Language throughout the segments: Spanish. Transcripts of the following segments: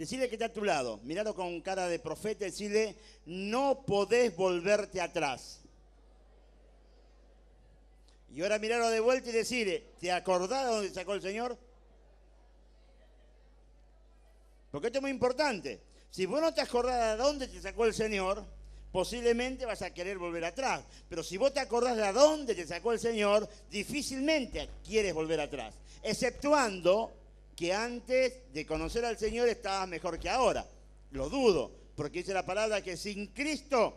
Decirle que está a tu lado, miralo con cara de profeta, decirle, no podés volverte atrás. Y ahora mirarlo de vuelta y decirle, ¿te acordás de dónde te sacó el Señor? Porque esto es muy importante. Si vos no te acordás de dónde te sacó el Señor, posiblemente vas a querer volver atrás. Pero si vos te acordás de dónde te sacó el Señor, difícilmente quieres volver atrás. Exceptuando que antes de conocer al Señor estabas mejor que ahora. Lo dudo, porque dice la palabra que sin Cristo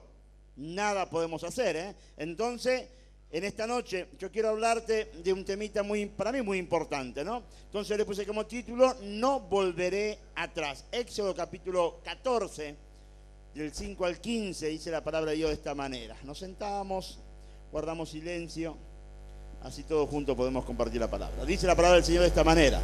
nada podemos hacer, ¿eh? Entonces, en esta noche yo quiero hablarte de un temita para mí muy importante, ¿no? Entonces le puse como título, no volveré atrás. Éxodo capítulo 14, del 5 al 15, dice la palabra de Dios de esta manera. Nos sentamos, guardamos silencio, así todos juntos podemos compartir la palabra. Dice la palabra del Señor de esta manera.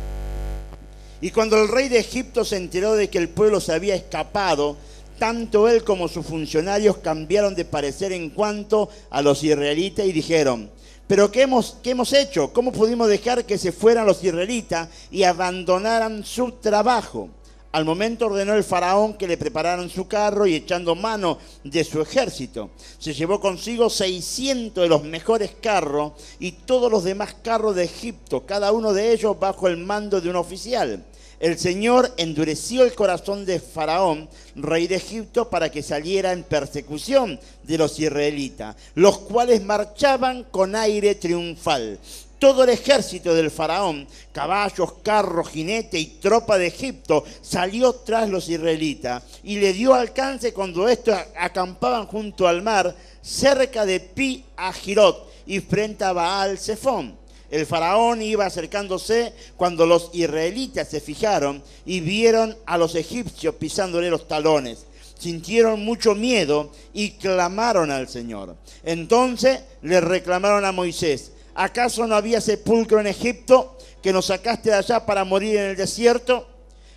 Y cuando el rey de Egipto se enteró de que el pueblo se había escapado, tanto él como sus funcionarios cambiaron de parecer en cuanto a los israelitas y dijeron, ¿pero qué hemos hecho? ¿Cómo pudimos dejar que se fueran los israelitas y abandonaran su trabajo? Al momento ordenó el faraón que le prepararan su carro y echando mano de su ejército, se llevó consigo 600 de los mejores carros y todos los demás carros de Egipto, cada uno de ellos bajo el mando de un oficial. El Señor endureció el corazón de Faraón, rey de Egipto, para que saliera en persecución de los israelitas, los cuales marchaban con aire triunfal. Todo el ejército del faraón, caballos, carros, jinetes y tropa de Egipto, salió tras los israelitas y le dio alcance cuando estos acampaban junto al mar, cerca de Pi Hahirot y frente a Baal Zephón. El faraón iba acercándose cuando los israelitas se fijaron y vieron a los egipcios pisándole los talones. Sintieron mucho miedo y clamaron al Señor. Entonces le reclamaron a Moisés, ¿acaso no había sepulcro en Egipto que nos sacaste de allá para morir en el desierto?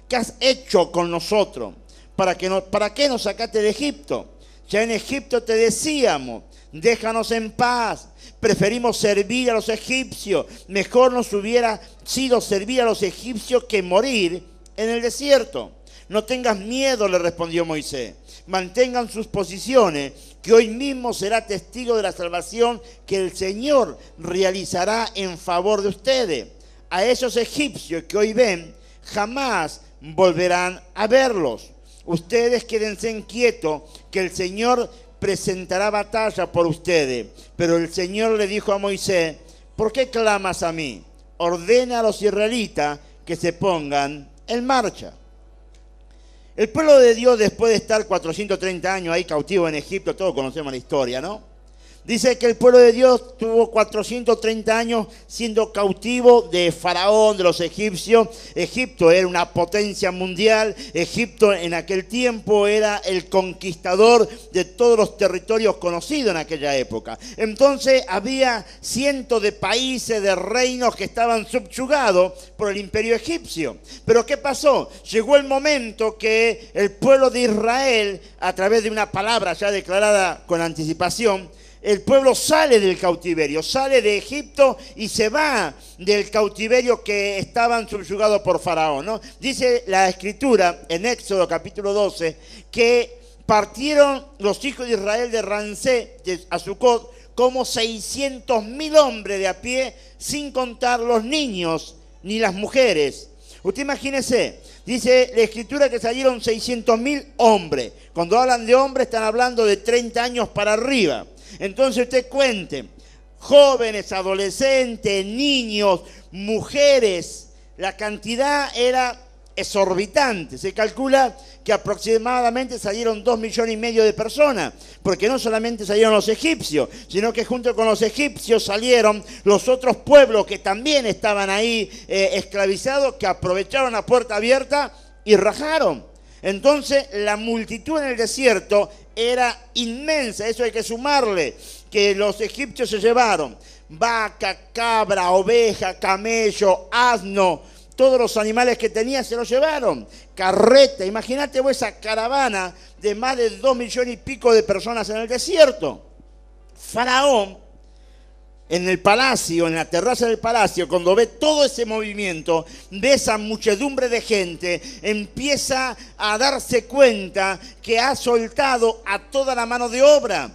¿Qué has hecho con nosotros? ¿Para qué nos sacaste de Egipto? Ya en Egipto te decíamos, déjanos en paz. Preferimos servir a los egipcios. Mejor nos hubiera sido servir a los egipcios que morir en el desierto. No tengas miedo, le respondió Moisés. Mantengan sus posiciones, que hoy mismo será testigo de la salvación que el Señor realizará en favor de ustedes. A esos egipcios que hoy ven, jamás volverán a verlos. Ustedes quédense quietos, que el Señor presentará batalla por ustedes. Pero el Señor le dijo a Moisés, ¿por qué clamas a mí? Ordena a los israelitas que se pongan en marcha. El pueblo de Dios, después de estar 430 años ahí cautivo en Egipto, todos conocemos la historia, ¿no? Dice que el pueblo de Dios tuvo 430 años siendo cautivo de Faraón, de los egipcios. Egipto era una potencia mundial. Egipto en aquel tiempo era el conquistador de todos los territorios conocidos en aquella época. Entonces había cientos de países, de reinos que estaban subyugados por el imperio egipcio. Pero ¿qué pasó? Llegó el momento que el pueblo de Israel, a través de una palabra ya declarada con anticipación, el pueblo sale del cautiverio, sale de Egipto y se va del cautiverio que estaban subyugados por Faraón, ¿no? Dice la Escritura en Éxodo capítulo 12 que partieron los hijos de Israel de Ramsés a Sucot como 600.000 hombres de a pie, sin contar los niños ni las mujeres. Usted imagínese, dice la Escritura que salieron 600.000 hombres. Cuando hablan de hombres están hablando de 30 años para arriba. Entonces usted cuente, jóvenes, adolescentes, niños, mujeres, la cantidad era exorbitante. Se calcula que aproximadamente salieron 2,5 millones de personas, porque no solamente salieron los egipcios, sino que junto con los egipcios salieron los otros pueblos que también estaban ahí esclavizados, que aprovecharon la puerta abierta y rajaron. Entonces la multitud en el desierto era inmensa. Eso hay que sumarle, que los egipcios se llevaron vaca, cabra, oveja, camello, asno, todos los animales que tenía se los llevaron. Carreta, imagínate vos esa caravana de más de 2,5 millones de personas en el desierto. Faraón en el palacio, en la terraza del palacio, cuando ve todo ese movimiento, ve esa muchedumbre de gente, empieza a darse cuenta que ha soltado a toda la mano de obra.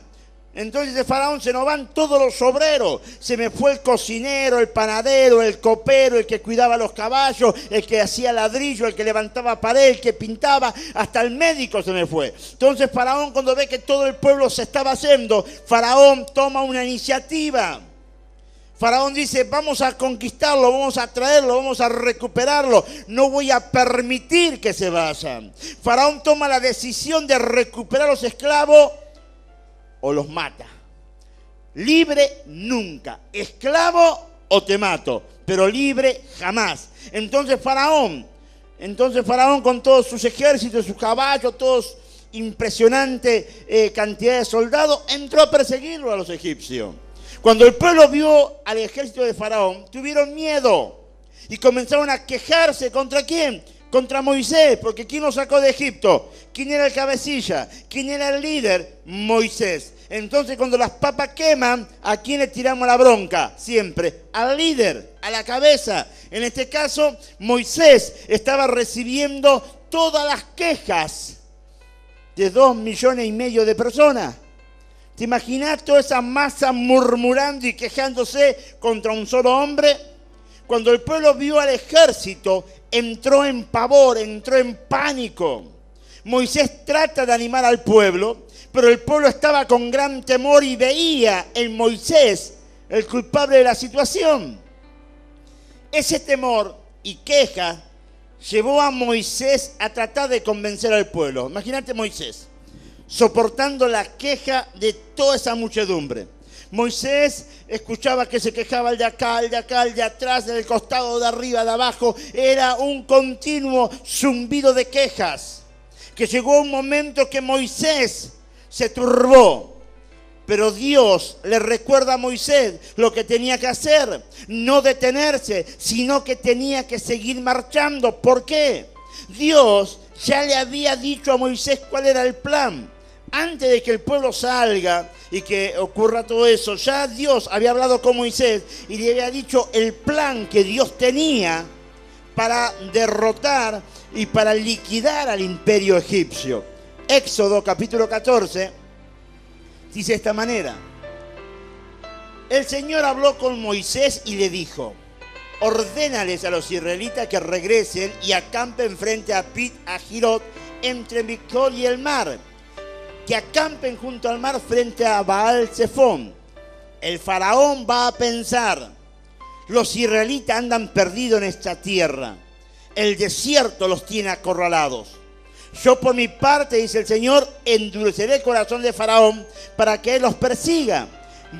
Entonces de Faraón se nos van todos los obreros. Se me fue el cocinero, el panadero, el copero, el que cuidaba los caballos, el que hacía ladrillo, el que levantaba pared, el que pintaba, hasta el médico se me fue. Entonces Faraón, cuando ve que todo el pueblo se estaba haciendo, Faraón toma una iniciativa. Faraón dice, vamos a conquistarlo, vamos a traerlo, vamos a recuperarlo. No voy a permitir que se vayan. Faraón toma la decisión de recuperar a los esclavos o los mata. Libre nunca. Esclavo o te mato, pero libre jamás. Entonces Faraón con todos sus ejércitos, sus caballos, todos impresionante cantidad de soldados, entró a perseguirlo a los egipcios. Cuando el pueblo vio al ejército de Faraón, tuvieron miedo y comenzaron a quejarse. ¿Contra quién? Contra Moisés, porque ¿quién nos sacó de Egipto? ¿Quién era el cabecilla? ¿Quién era el líder? Moisés. Entonces cuando las papas queman, ¿a quién le tiramos la bronca? Siempre al líder, a la cabeza. En este caso, Moisés estaba recibiendo todas las quejas de 2,5 millones de personas. ¿Te imaginas toda esa masa murmurando y quejándose contra un solo hombre? Cuando el pueblo vio al ejército, entró en pavor, entró en pánico. Moisés trata de animar al pueblo, pero el pueblo estaba con gran temor y veía en Moisés el culpable de la situación. Ese temor y queja llevó a Moisés a tratar de convencer al pueblo. Imagínate Moisés, soportando la queja de toda esa muchedumbre. Moisés escuchaba que se quejaba el de acá, el de acá, el de atrás, del costado, de arriba, de abajo. Era un continuo zumbido de quejas. Que llegó un momento que Moisés se turbó. Pero Dios le recuerda a Moisés lo que tenía que hacer. No detenerse, sino que tenía que seguir marchando. ¿Por qué? Dios ya le había dicho a Moisés cuál era el plan. Antes de que el pueblo salga y que ocurra todo eso, ya Dios había hablado con Moisés y le había dicho el plan que Dios tenía para derrotar y para liquidar al imperio egipcio. Éxodo capítulo 14 dice de esta manera: el Señor habló con Moisés y le dijo: ordénales a los israelitas que regresen y acampen frente a Pit Ajirot, entre Migdol y el mar, que acampen junto al mar frente a Baal Zephón. El faraón va a pensar: los israelitas andan perdidos en esta tierra, el desierto los tiene acorralados. Yo por mi parte, dice el Señor, endureceré el corazón de Faraón para que él los persiga.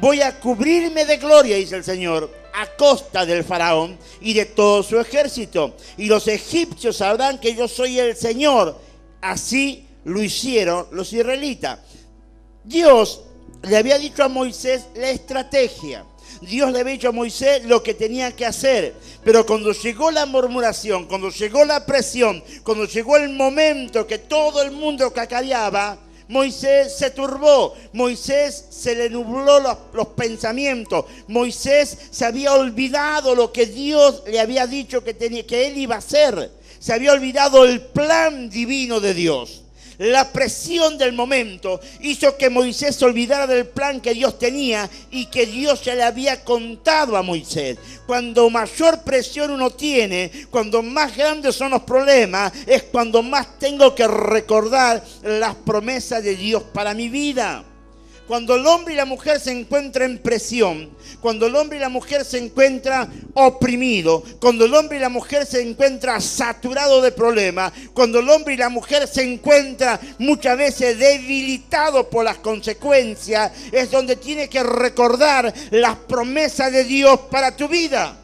Voy a cubrirme de gloria, dice el Señor, a costa del Faraón y de todo su ejército. Y los egipcios sabrán que yo soy el Señor. Así lo hicieron los israelitas. Dios le había dicho a Moisés la estrategia. Dios le había dicho a Moisés lo que tenía que hacer. Pero cuando llegó la murmuración, cuando llegó la presión, cuando llegó el momento que todo el mundo cacareaba, Moisés se turbó, Moisés se le nubló los pensamientos, Moisés se había olvidado lo que Dios le había dicho que él iba a hacer. Se había olvidado el plan divino de Dios. La presión del momento hizo que Moisés se olvidara del plan que Dios tenía y que Dios ya le había contado a Moisés. Cuando mayor presión uno tiene, cuando más grandes son los problemas, es cuando más tengo que recordar las promesas de Dios para mi vida. Cuando el hombre y la mujer se encuentran en presión, cuando el hombre y la mujer se encuentran oprimidos, cuando el hombre y la mujer se encuentran saturados de problemas, cuando el hombre y la mujer se encuentran muchas veces debilitados por las consecuencias, es donde tienes que recordar las promesas de Dios para tu vida.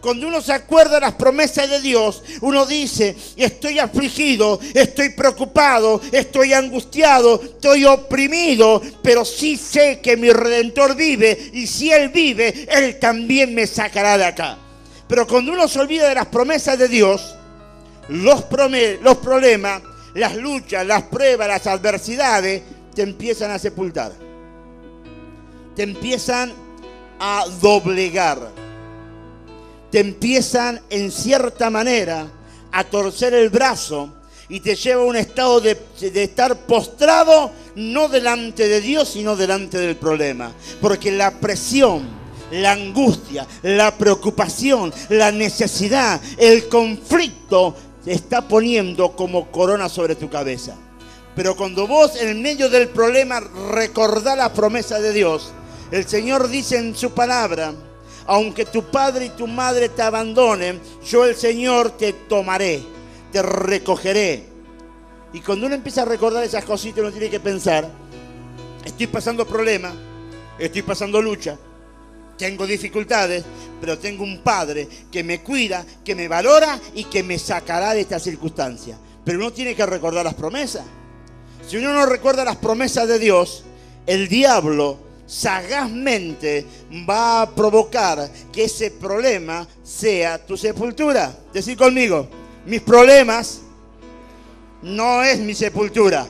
Cuando uno se acuerda de las promesas de Dios, uno dice: estoy afligido, estoy preocupado, estoy angustiado, estoy oprimido, pero sí sé que mi Redentor vive, y si Él vive, Él también me sacará de acá. Pero cuando uno se olvida de las promesas de Dios, los problemas, las luchas, las pruebas, las adversidades, te empiezan a sepultar. Te empiezan a doblegar. Te empiezan en cierta manera a torcer el brazo y te lleva a un estado de estar postrado, no delante de Dios, sino delante del problema. Porque la presión, la angustia, la preocupación, la necesidad, el conflicto se está poniendo como corona sobre tu cabeza. Pero cuando vos en medio del problema recordás la promesa de Dios, el Señor dice en su palabra: aunque tu padre y tu madre te abandonen, yo el Señor te tomaré, te recogeré. Y cuando uno empieza a recordar esas cositas, uno tiene que pensar: estoy pasando problemas, estoy pasando lucha, tengo dificultades, pero tengo un Padre que me cuida, que me valora y que me sacará de esta circunstancia. Pero uno tiene que recordar las promesas. Si uno no recuerda las promesas de Dios, el diablo sagazmente va a provocar que ese problema sea tu sepultura. Decid conmigo: mis problemas no es mi sepultura.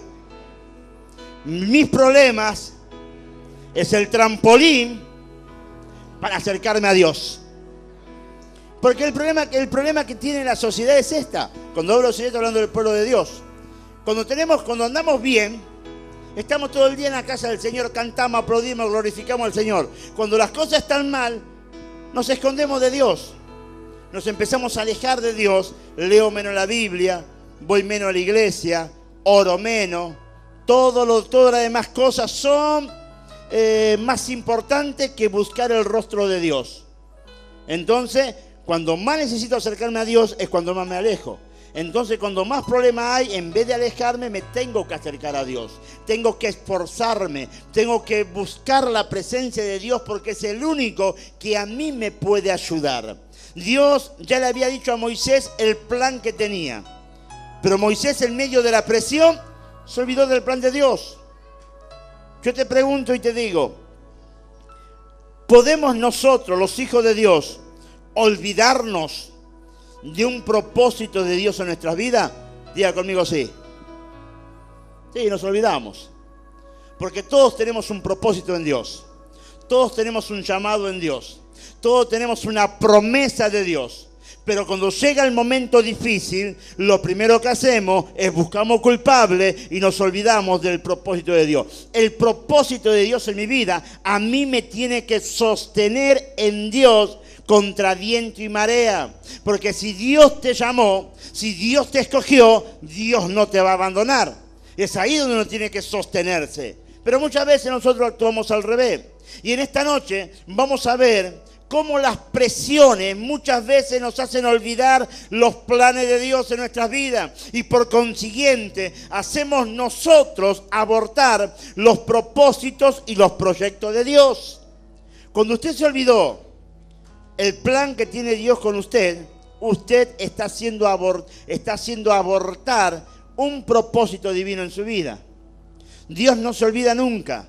Mis problemas es el trampolín para acercarme a Dios. Porque el problema que tiene la sociedad es esta. Cuando hablo de sociedad, estoy hablando del pueblo de Dios. Cuando andamos bien, estamos todo el día en la casa del Señor, cantamos, aplaudimos, glorificamos al Señor. Cuando las cosas están mal, nos escondemos de Dios. Nos empezamos a alejar de Dios. Leo menos la Biblia, voy menos a la iglesia, oro menos. Todas las demás cosas son más importantes que buscar el rostro de Dios. Entonces, cuando más necesito acercarme a Dios es cuando más me alejo. Entonces, cuando más problemas hay, en vez de alejarme, me tengo que acercar a Dios. Tengo que esforzarme, tengo que buscar la presencia de Dios porque es el único que a mí me puede ayudar. Dios ya le había dicho a Moisés el plan que tenía. Pero Moisés, en medio de la presión, se olvidó del plan de Dios. Yo te pregunto y te digo, ¿podemos nosotros, los hijos de Dios, olvidarnos de un propósito de Dios en nuestras vidas? Diga conmigo sí. Sí, nos olvidamos. Porque todos tenemos un propósito en Dios. Todos tenemos un llamado en Dios. Todos tenemos una promesa de Dios. Pero cuando llega el momento difícil, lo primero que hacemos es buscamos culpables y nos olvidamos del propósito de Dios. El propósito de Dios en mi vida a mí me tiene que sostener en Dios contra viento y marea. Porque si Dios te llamó, si Dios te escogió, Dios no te va a abandonar. Es ahí donde uno tiene que sostenerse. Pero muchas veces nosotros actuamos al revés. Y en esta noche vamos a ver cómo las presiones muchas veces nos hacen olvidar los planes de Dios en nuestras vidas. Y por consiguiente hacemos nosotros abortar los propósitos y los proyectos de Dios. Cuando usted se olvidó el plan que tiene Dios con usted, usted está haciendo abortar un propósito divino en su vida. Dios no se olvida nunca.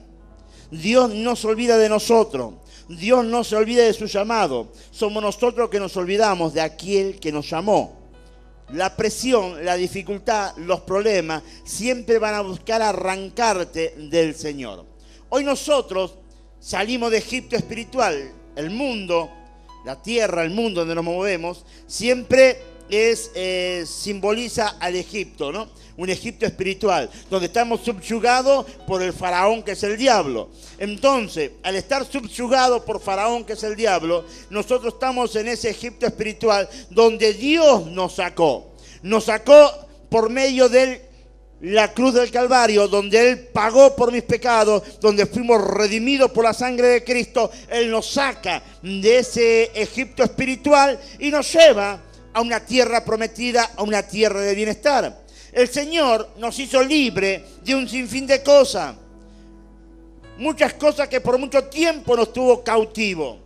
Dios no se olvida de nosotros. Dios no se olvida de su llamado. Somos nosotros que nos olvidamos de aquel que nos llamó. La presión, la dificultad, los problemas siempre van a buscar arrancarte del Señor. Hoy nosotros salimos de Egipto espiritual. El mundo, la tierra, el mundo donde nos movemos, siempre simboliza al Egipto, ¿no? Un Egipto espiritual, donde estamos subyugados por el faraón que es el diablo. Entonces, al estar subyugados por faraón que es el diablo, nosotros estamos en ese Egipto espiritual donde Dios nos sacó. Nos sacó por medio de la cruz del Calvario, donde Él pagó por mis pecados, donde fuimos redimidos por la sangre de Cristo. Él nos saca de ese Egipto espiritual y nos lleva a una tierra prometida, a una tierra de bienestar. El Señor nos hizo libre de un sinfín de cosas. Muchas cosas que por mucho tiempo nos tuvo cautivo.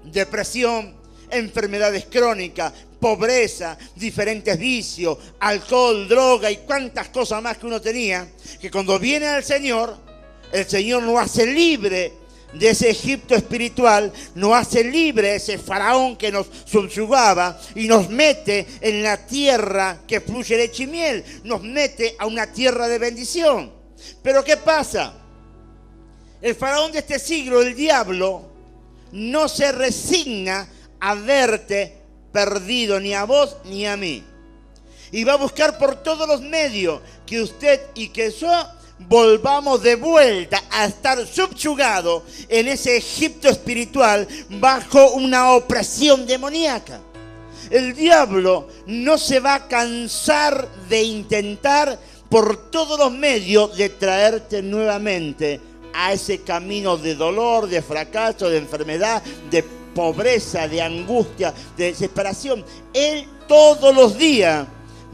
Depresión, enfermedades crónicas, pobreza, diferentes vicios, alcohol, droga y cuantas cosas más que uno tenía. Que cuando viene al Señor, el Señor nos hace libre de ese Egipto espiritual, nos hace libre de ese faraón que nos subyugaba y nos mete en la tierra que fluye leche y miel, nos mete a una tierra de bendición. Pero ¿qué pasa? El faraón de este siglo, el diablo, no se resigna a verte perdido, ni a vos ni a mí. Y va a buscar por todos los medios que usted y que yo volvamos de vuelta a estar subyugados en ese Egipto espiritual bajo una opresión demoníaca. El diablo no se va a cansar de intentar por todos los medios de traerte nuevamente a ese camino de dolor, de fracaso, de enfermedad, de pobreza, de angustia, de desesperación. Él todos los días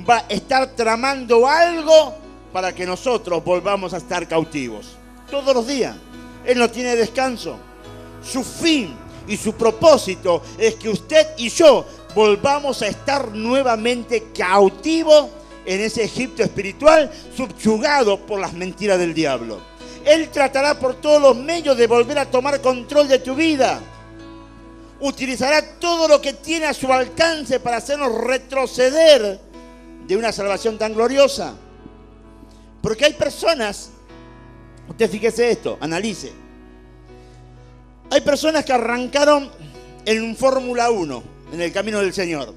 va a estar tramando algo para que nosotros volvamos a estar cautivos. Todos los días. Él no tiene descanso. Su fin y su propósito es que usted y yo volvamos a estar nuevamente cautivos en ese Egipto espiritual, subyugados por las mentiras del diablo. Él tratará por todos los medios de volver a tomar control de tu vida. Utilizará todo lo que tiene a su alcance para hacernos retroceder de una salvación tan gloriosa. Porque hay personas, usted fíjese esto, analice. Hay personas que arrancaron en un Fórmula 1, en el camino del Señor.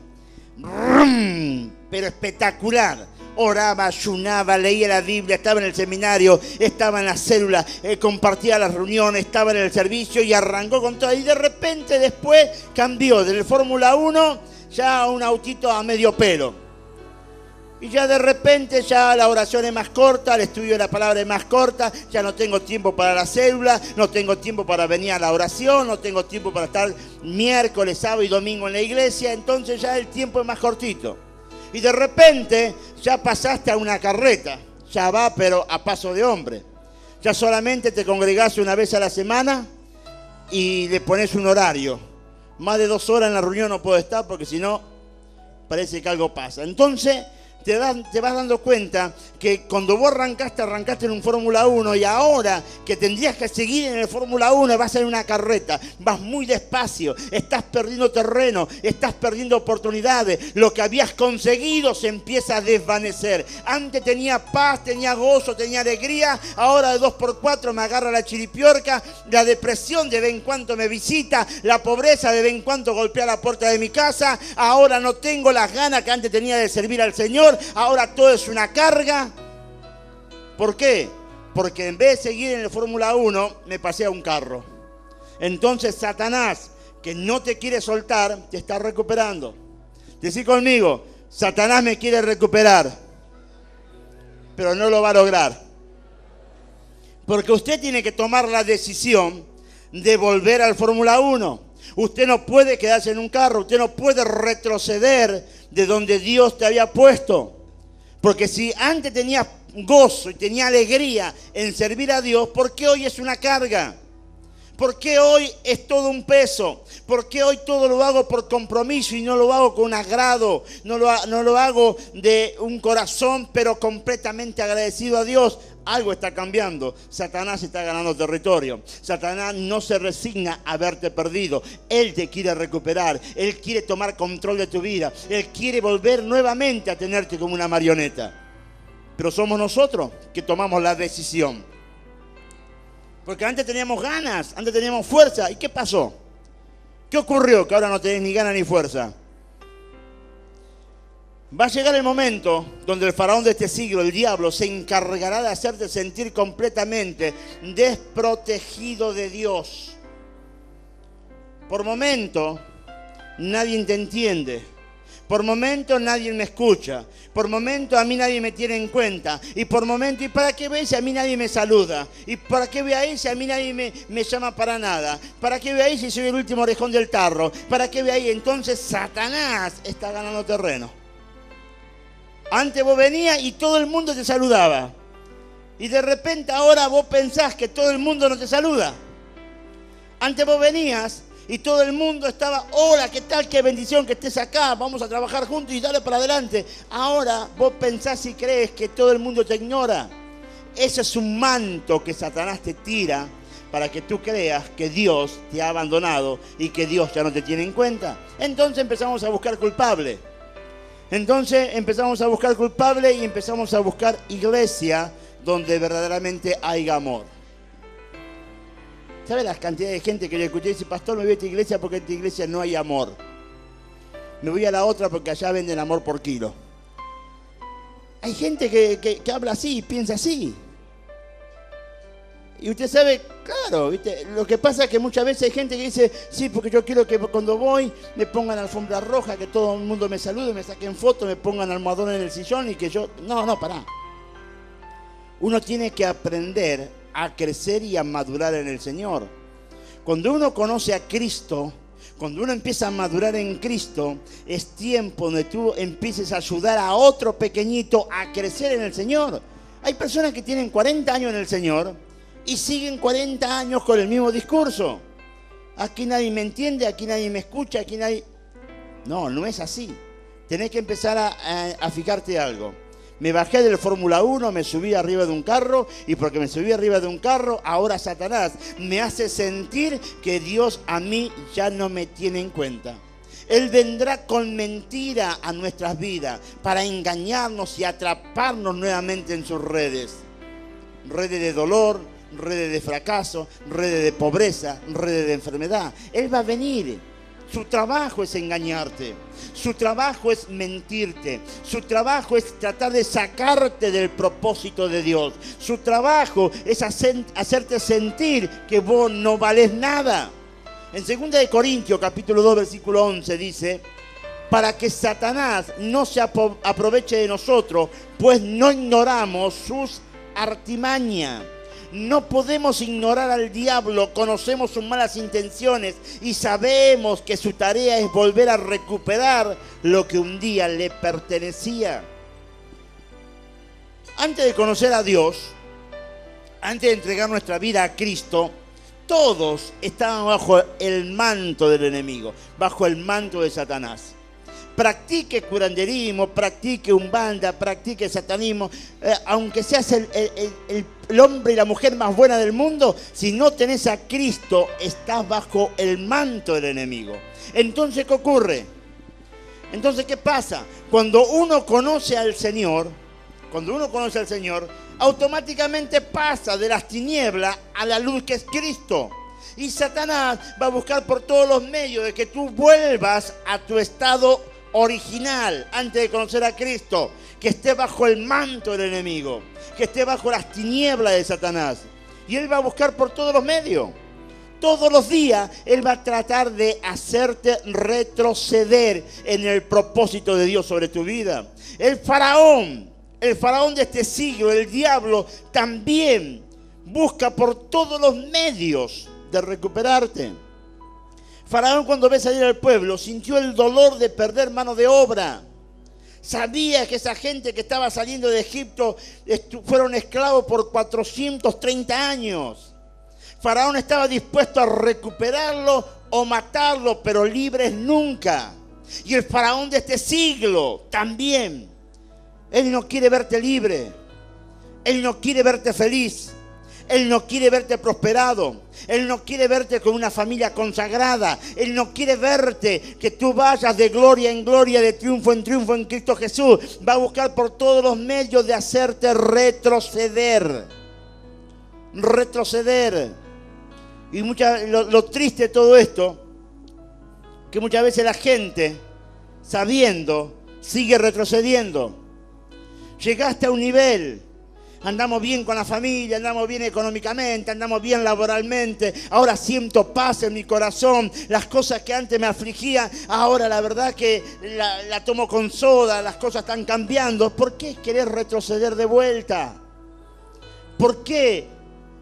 Pero espectacular. Oraba, ayunaba, leía la Biblia, estaba en el seminario, estaba en la célula, compartía las reuniones, estaba en el servicio y arrancó con todo. Y de repente después cambió del Fórmula 1 ya a un autito a medio pelo. Y ya de repente ya la oración es más corta, el estudio de la palabra es más corta, ya no tengo tiempo para la célula, no tengo tiempo para venir a la oración, no tengo tiempo para estar miércoles, sábado y domingo en la iglesia, entonces ya el tiempo es más cortito. Y de repente ya pasaste a una carreta, ya va pero a paso de hombre. Ya solamente te congregás una vez a la semana y le pones un horario. Más de 2 horas en la reunión no puedo estar porque si no parece que algo pasa. Entonces te vas dando cuenta que cuando vos arrancaste en un Fórmula 1 y ahora que tendrías que seguir en el Fórmula 1 vas en una carreta, vas muy despacio, estás perdiendo terreno, estás perdiendo oportunidades, lo que habías conseguido se empieza a desvanecer. Antes tenía paz, tenía gozo, tenía alegría, ahora de 2x4 me agarra la chiripiorca, la depresión de vez en cuando me visita, la pobreza de vez en cuando golpea la puerta de mi casa, ahora no tengo las ganas que antes tenía de servir al Señor, ahora todo es una carga. ¿Por qué? Porque en vez de seguir en el Fórmula 1, me pasé a un carro. Entonces Satanás, que no te quiere soltar, te está recuperando. Decí conmigo, Satanás me quiere recuperar, pero no lo va a lograr. Porque usted tiene que tomar la decisión de volver al Fórmula 1. Usted no puede quedarse en un carro, usted no puede retroceder de donde Dios te había puesto. Porque si antes tenías gozo y tenía alegría en servir a Dios, ¿por qué hoy es una carga? ¿Por qué hoy es todo un peso? ¿Por qué hoy todo lo hago por compromiso y no lo hago con agrado? No lo hago de un corazón, pero completamente agradecido a Dios. Algo está cambiando. Satanás está ganando territorio. Satanás no se resigna a verte perdido. Él te quiere recuperar. Él quiere tomar control de tu vida. Él quiere volver nuevamente a tenerte como una marioneta. Pero somos nosotros que tomamos la decisión. Porque antes teníamos ganas, antes teníamos fuerza. ¿Y qué pasó? ¿Qué ocurrió que ahora no tenés ni ganas ni fuerza? Va a llegar el momento donde el faraón de este siglo, el diablo, se encargará de hacerte sentir completamente desprotegido de Dios. Por momento, nadie te entiende. Por momento nadie me escucha. Por momento a mí nadie me tiene en cuenta. Y por momento, ¿y para qué veis si a mí nadie me saluda? ¿Y para qué veáis si a mí nadie me llama para nada? ¿Para qué veáis si soy el último orejón del tarro? ¿Para qué veáis? Entonces Satanás está ganando terreno. Antes vos venías y todo el mundo te saludaba. Y de repente ahora vos pensás que todo el mundo no te saluda. Antes vos venías y todo el mundo estaba, hola, ¿qué tal? Qué bendición que estés acá, vamos a trabajar juntos y dale para adelante. Ahora vos pensás y crees que todo el mundo te ignora. Ese es un manto que Satanás te tira para que tú creas que Dios te ha abandonado y que Dios ya no te tiene en cuenta. Entonces empezamos a buscar culpable. Entonces empezamos a buscar culpable y empezamos a buscar iglesia donde verdaderamente haya amor. ¿Sabe la cantidad de gente que le escuché y dice, pastor, me voy a esta iglesia porque en esta iglesia no hay amor? Me voy a la otra porque allá venden amor por kilo. Hay gente que habla así, piensa así. Y usted sabe, claro, ¿viste? Lo que pasa es que muchas veces hay gente que dice, sí, porque yo quiero que cuando voy me pongan alfombra roja, que todo el mundo me salude, me saquen fotos, me pongan almohadón en el sillón y que yo... No, pará. Uno tiene que aprender a crecer y a madurar en el Señor. Cuando uno conoce a Cristo, cuando uno empieza a madurar en Cristo, es tiempo donde tú empieces a ayudar a otro pequeñito a crecer en el Señor. Hay personas que tienen 40 años en el Señor y siguen 40 años con el mismo discurso. Aquí nadie me entiende, aquí nadie me escucha, aquí nadie... No es así. Tenés que empezar a fijarte algo. Me bajé del Fórmula 1, me subí arriba de un carro y porque me subí arriba de un carro, ahora Satanás me hace sentir que Dios a mí ya no me tiene en cuenta. Él vendrá con mentira a nuestras vidas para engañarnos y atraparnos nuevamente en sus redes. Redes de dolor, redes de fracaso, redes de pobreza, redes de enfermedad. Él va a venir. Su trabajo es engañarte, su trabajo es mentirte, su trabajo es tratar de sacarte del propósito de Dios. Su trabajo es hacerte sentir que vos no valés nada. En 2 Corintios capítulo 2 versículo 11 dice, para que Satanás no se aproveche de nosotros, pues no ignoramos sus artimañas. No podemos ignorar al diablo, conocemos sus malas intenciones y sabemos que su tarea es volver a recuperar lo que un día le pertenecía. Antes de conocer a Dios, antes de entregar nuestra vida a Cristo, todos estaban bajo el manto del enemigo, bajo el manto de Satanás. Practique curanderismo, practique umbanda, practique satanismo, aunque seas el hombre y la mujer más buena del mundo, si no tenés a Cristo, estás bajo el manto del enemigo. Entonces, ¿qué ocurre? Entonces, ¿qué pasa? Cuando uno conoce al Señor, automáticamente pasa de las tinieblas a la luz que es Cristo. Y Satanás va a buscar por todos los medios de que tú vuelvas a tu estado original, antes de conocer a Cristo, que esté bajo el manto del enemigo, que esté bajo las tinieblas de Satanás. Y Él va a buscar por todos los medios. Todos los días Él va a tratar de hacerte retroceder en el propósito de Dios sobre tu vida. El faraón de este siglo, el diablo, también busca por todos los medios de recuperarte. Faraón, cuando ve salir al pueblo, sintió el dolor de perder mano de obra. Sabía que esa gente que estaba saliendo de Egipto fueron esclavos por 430 años. Faraón estaba dispuesto a recuperarlo o matarlo, pero libres nunca. Y el faraón de este siglo también. Él no quiere verte libre. Él no quiere verte feliz. Él no quiere verte prosperado. Él no quiere verte con una familia consagrada. Él no quiere verte que tú vayas de gloria en gloria, de triunfo en triunfo en Cristo Jesús. Va a buscar por todos los medios de hacerte retroceder. Retroceder. Y lo triste de todo esto, que muchas veces la gente, sabiendo, sigue retrocediendo. Llegaste a un nivel... Andamos bien con la familia, andamos bien económicamente, andamos bien laboralmente. Ahora siento paz en mi corazón. Las cosas que antes me afligían, ahora la verdad que la tomo con soda. Las cosas están cambiando. ¿Por qué querés retroceder de vuelta? ¿Por qué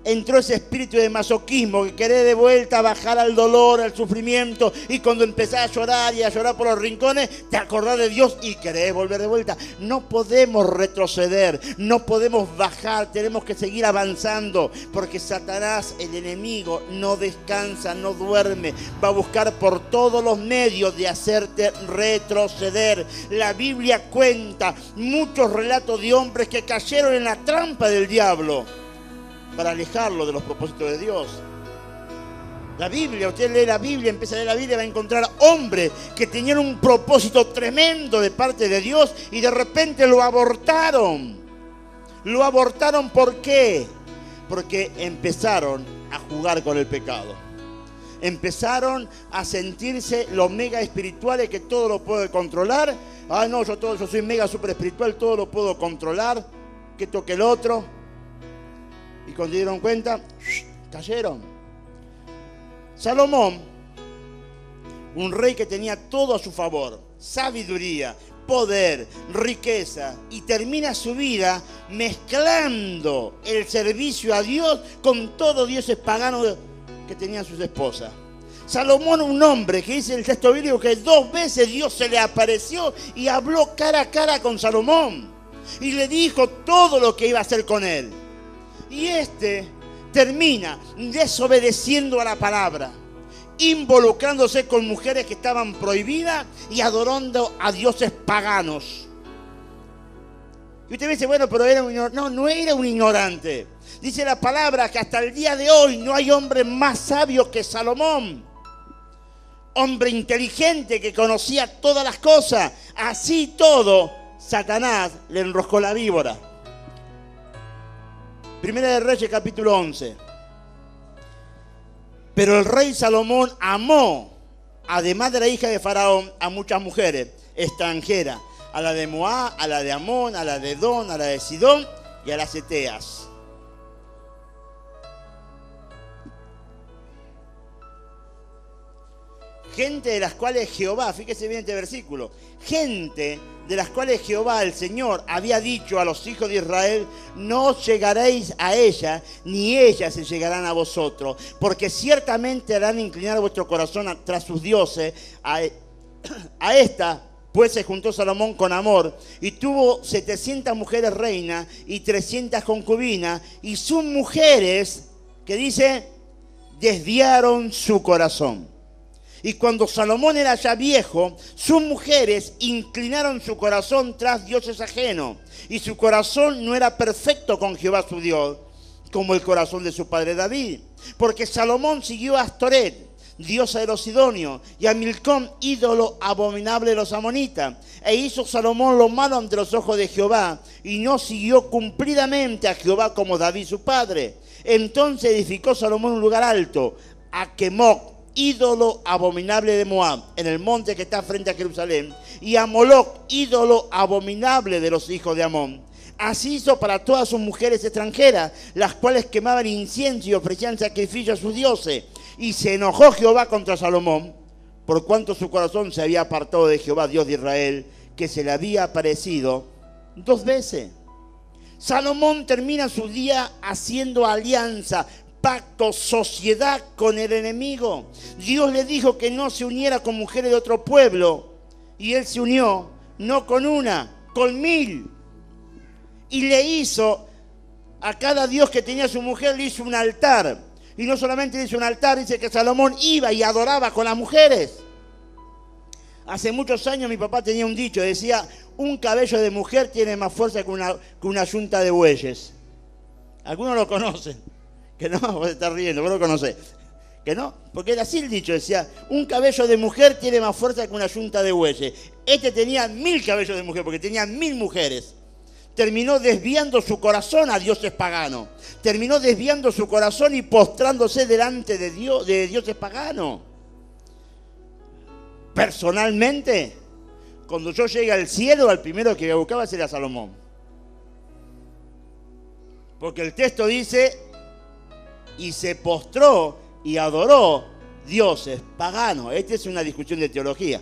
entró ese espíritu de masoquismo que querés de vuelta bajar al dolor, al sufrimiento? Y cuando empezás a llorar y a llorar por los rincones, te acordás de Dios y querés volver de vuelta. No podemos retroceder, no podemos bajar, tenemos que seguir avanzando, porque Satanás, el enemigo, no descansa, no duerme, va a buscar por todos los medios de hacerte retroceder. La Biblia cuenta muchos relatos de hombres que cayeron en la trampa del diablo para alejarlo de los propósitos de Dios. La Biblia, usted lee la Biblia, empieza a leer la Biblia, va a encontrar hombres que tenían un propósito tremendo de parte de Dios y de repente lo abortaron. Lo abortaron, ¿por qué? Porque empezaron a jugar con el pecado. Empezaron a sentirse los mega espirituales, que todo lo puedo controlar. Ah, no, yo soy mega super espiritual, todo lo puedo controlar. Que toque el otro. Y cuando se dieron cuenta, cayeron. Salomón, un rey que tenía todo a su favor, sabiduría, poder, riqueza, y termina su vida mezclando el servicio a Dios con todos dioses paganos que tenían sus esposas. Salomón, un hombre que dice el texto bíblico que 2 veces Dios se le apareció y habló cara a cara con Salomón y le dijo todo lo que iba a hacer con él. Y termina desobedeciendo a la palabra, involucrándose con mujeres que estaban prohibidas y adorando a dioses paganos. Y usted me dice, bueno, pero era un ignorante. No, no era un ignorante. Dice la palabra que hasta el día de hoy no hay hombre más sabio que Salomón. Hombre inteligente que conocía todas las cosas. Así todo, Satanás le enroscó la víbora. Primera de Reyes, capítulo 11. Pero el rey Salomón amó, además de la hija de Faraón, a muchas mujeres extranjeras. A la de Moab, a la de Amón, a la de Edom, a la de Sidón y a las Eteas. Gente de las cuales Jehová, fíjese bien este versículo, gente de las cuales Jehová, el Señor, había dicho a los hijos de Israel, no os llegaréis a ella, ni ellas se llegarán a vosotros, porque ciertamente harán inclinar vuestro corazón tras sus dioses. A esta, pues se juntó Salomón con amor, y tuvo 700 mujeres reinas y 300 concubinas, y sus mujeres, que dice, desviaron su corazón. Y cuando Salomón era ya viejo, sus mujeres inclinaron su corazón tras dioses ajenos. Y su corazón no era perfecto con Jehová su Dios, como el corazón de su padre David. Porque Salomón siguió a Astoret, diosa de los sidonios, y a Milcom, ídolo abominable de los amonitas. E hizo Salomón lo malo ante los ojos de Jehová, y no siguió cumplidamente a Jehová como David su padre. Entonces edificó Salomón un lugar alto, a Kemoc, ídolo abominable de Moab, en el monte que está frente a Jerusalén, y a Moloc, ídolo abominable de los hijos de Amón. Así hizo para todas sus mujeres extranjeras, las cuales quemaban incienso y ofrecían sacrificio a sus dioses. Y se enojó Jehová contra Salomón, por cuanto su corazón se había apartado de Jehová, Dios de Israel, que se le había aparecido 2 veces. Salomón termina su día haciendo alianza, pacto, sociedad con el enemigo. Dios le dijo que no se uniera con mujeres de otro pueblo, y él se unió, no con una, con 1000. Y le hizo a cada dios que tenía su mujer, le hizo un altar. Y no solamente le hizo un altar, dice que Salomón iba y adoraba con las mujeres. Hace muchos años mi papá tenía un dicho, decía, un cabello de mujer tiene más fuerza que una yunta de bueyes. Algunos lo conocen. Que no, vos estás riendo, vos lo conocés. Que no, porque era así el dicho, decía, un cabello de mujer tiene más fuerza que una yunta de bueyes. Este tenía 1000 cabellos de mujer, porque tenía 1000 mujeres. Terminó desviando su corazón a dioses paganos. Terminó desviando su corazón y postrándose delante de dioses paganos. Personalmente, cuando yo llegue al cielo, al primero que me buscaba sería Salomón. Porque el texto dice, y se postró y adoró dioses paganos. Esta es una discusión de teología.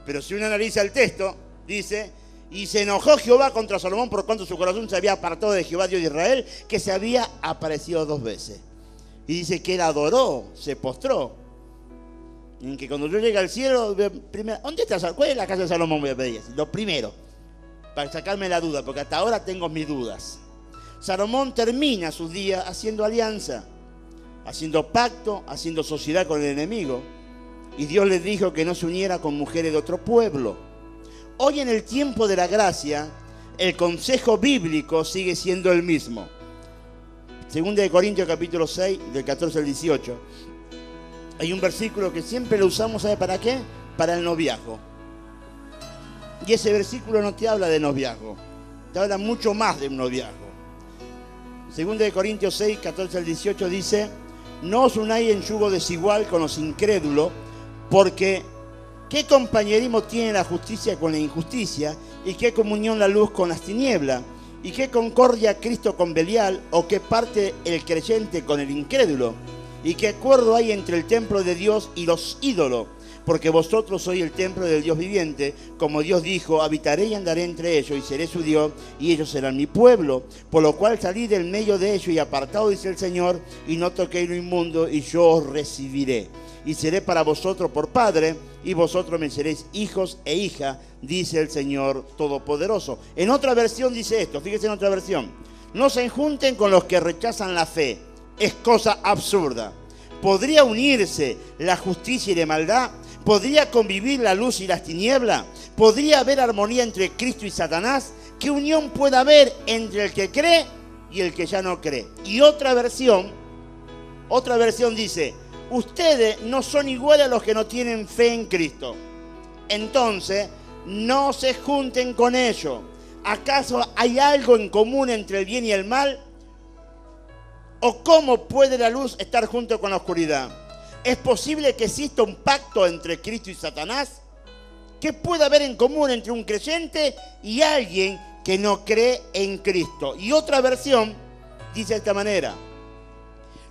Pero si uno analiza el texto, dice, y se enojó Jehová contra Salomón por cuanto su corazón se había apartado de Jehová, Dios de Israel, que se había aparecido 2 veces. Y dice que él adoró, se postró. En que cuando yo llegue al cielo, primero, ¿dónde está? ¿Cuál es la casa de Salomón? Voy a pedir. Lo primero, para sacarme la duda, porque hasta ahora tengo mis dudas. Salomón termina sus días haciendo alianza, haciendo pacto, haciendo sociedad con el enemigo. Y Dios les dijo que no se uniera con mujeres de otro pueblo. Hoy en el tiempo de la gracia, el consejo bíblico sigue siendo el mismo. Segunda de Corintios capítulo 6, del 14 al 18. Hay un versículo que siempre lo usamos, ¿sabe para qué? Para el noviazgo. Y ese versículo no te habla de noviazgo, te habla mucho más de un noviazgo. Segunda de Corintios 6, 14 al 18 dice: no os unáis en yugo desigual con los incrédulos, porque ¿qué compañerismo tiene la justicia con la injusticia? ¿Y qué comunión la luz con las tinieblas? ¿Y qué concordia Cristo con Belial? ¿O qué parte el creyente con el incrédulo? ¿Y qué acuerdo hay entre el templo de Dios y los ídolos? Porque vosotros sois el templo del Dios viviente, como Dios dijo: habitaré y andaré entre ellos, y seré su Dios, y ellos serán mi pueblo. Por lo cual salid del medio de ellos, y apartaos, dice el Señor, y no toquéis lo inmundo, y yo os recibiré. Y seré para vosotros por padre, y vosotros me seréis hijos e hijas, dice el Señor Todopoderoso. En otra versión dice esto, fíjense en otra versión: no se junten con los que rechazan la fe, es cosa absurda. ¿Podría unirse la justicia y la maldad? ¿Podría convivir la luz y las tinieblas? ¿Podría haber armonía entre Cristo y Satanás? ¿Qué unión puede haber entre el que cree y el que ya no cree? Y otra versión dice: ustedes no son iguales a los que no tienen fe en Cristo. Entonces, no se junten con ellos. ¿Acaso hay algo en común entre el bien y el mal? ¿O cómo puede la luz estar junto con la oscuridad? ¿Es posible que exista un pacto entre Cristo y Satanás? ¿Qué puede haber en común entre un creyente y alguien que no cree en Cristo? Y otra versión dice de esta manera: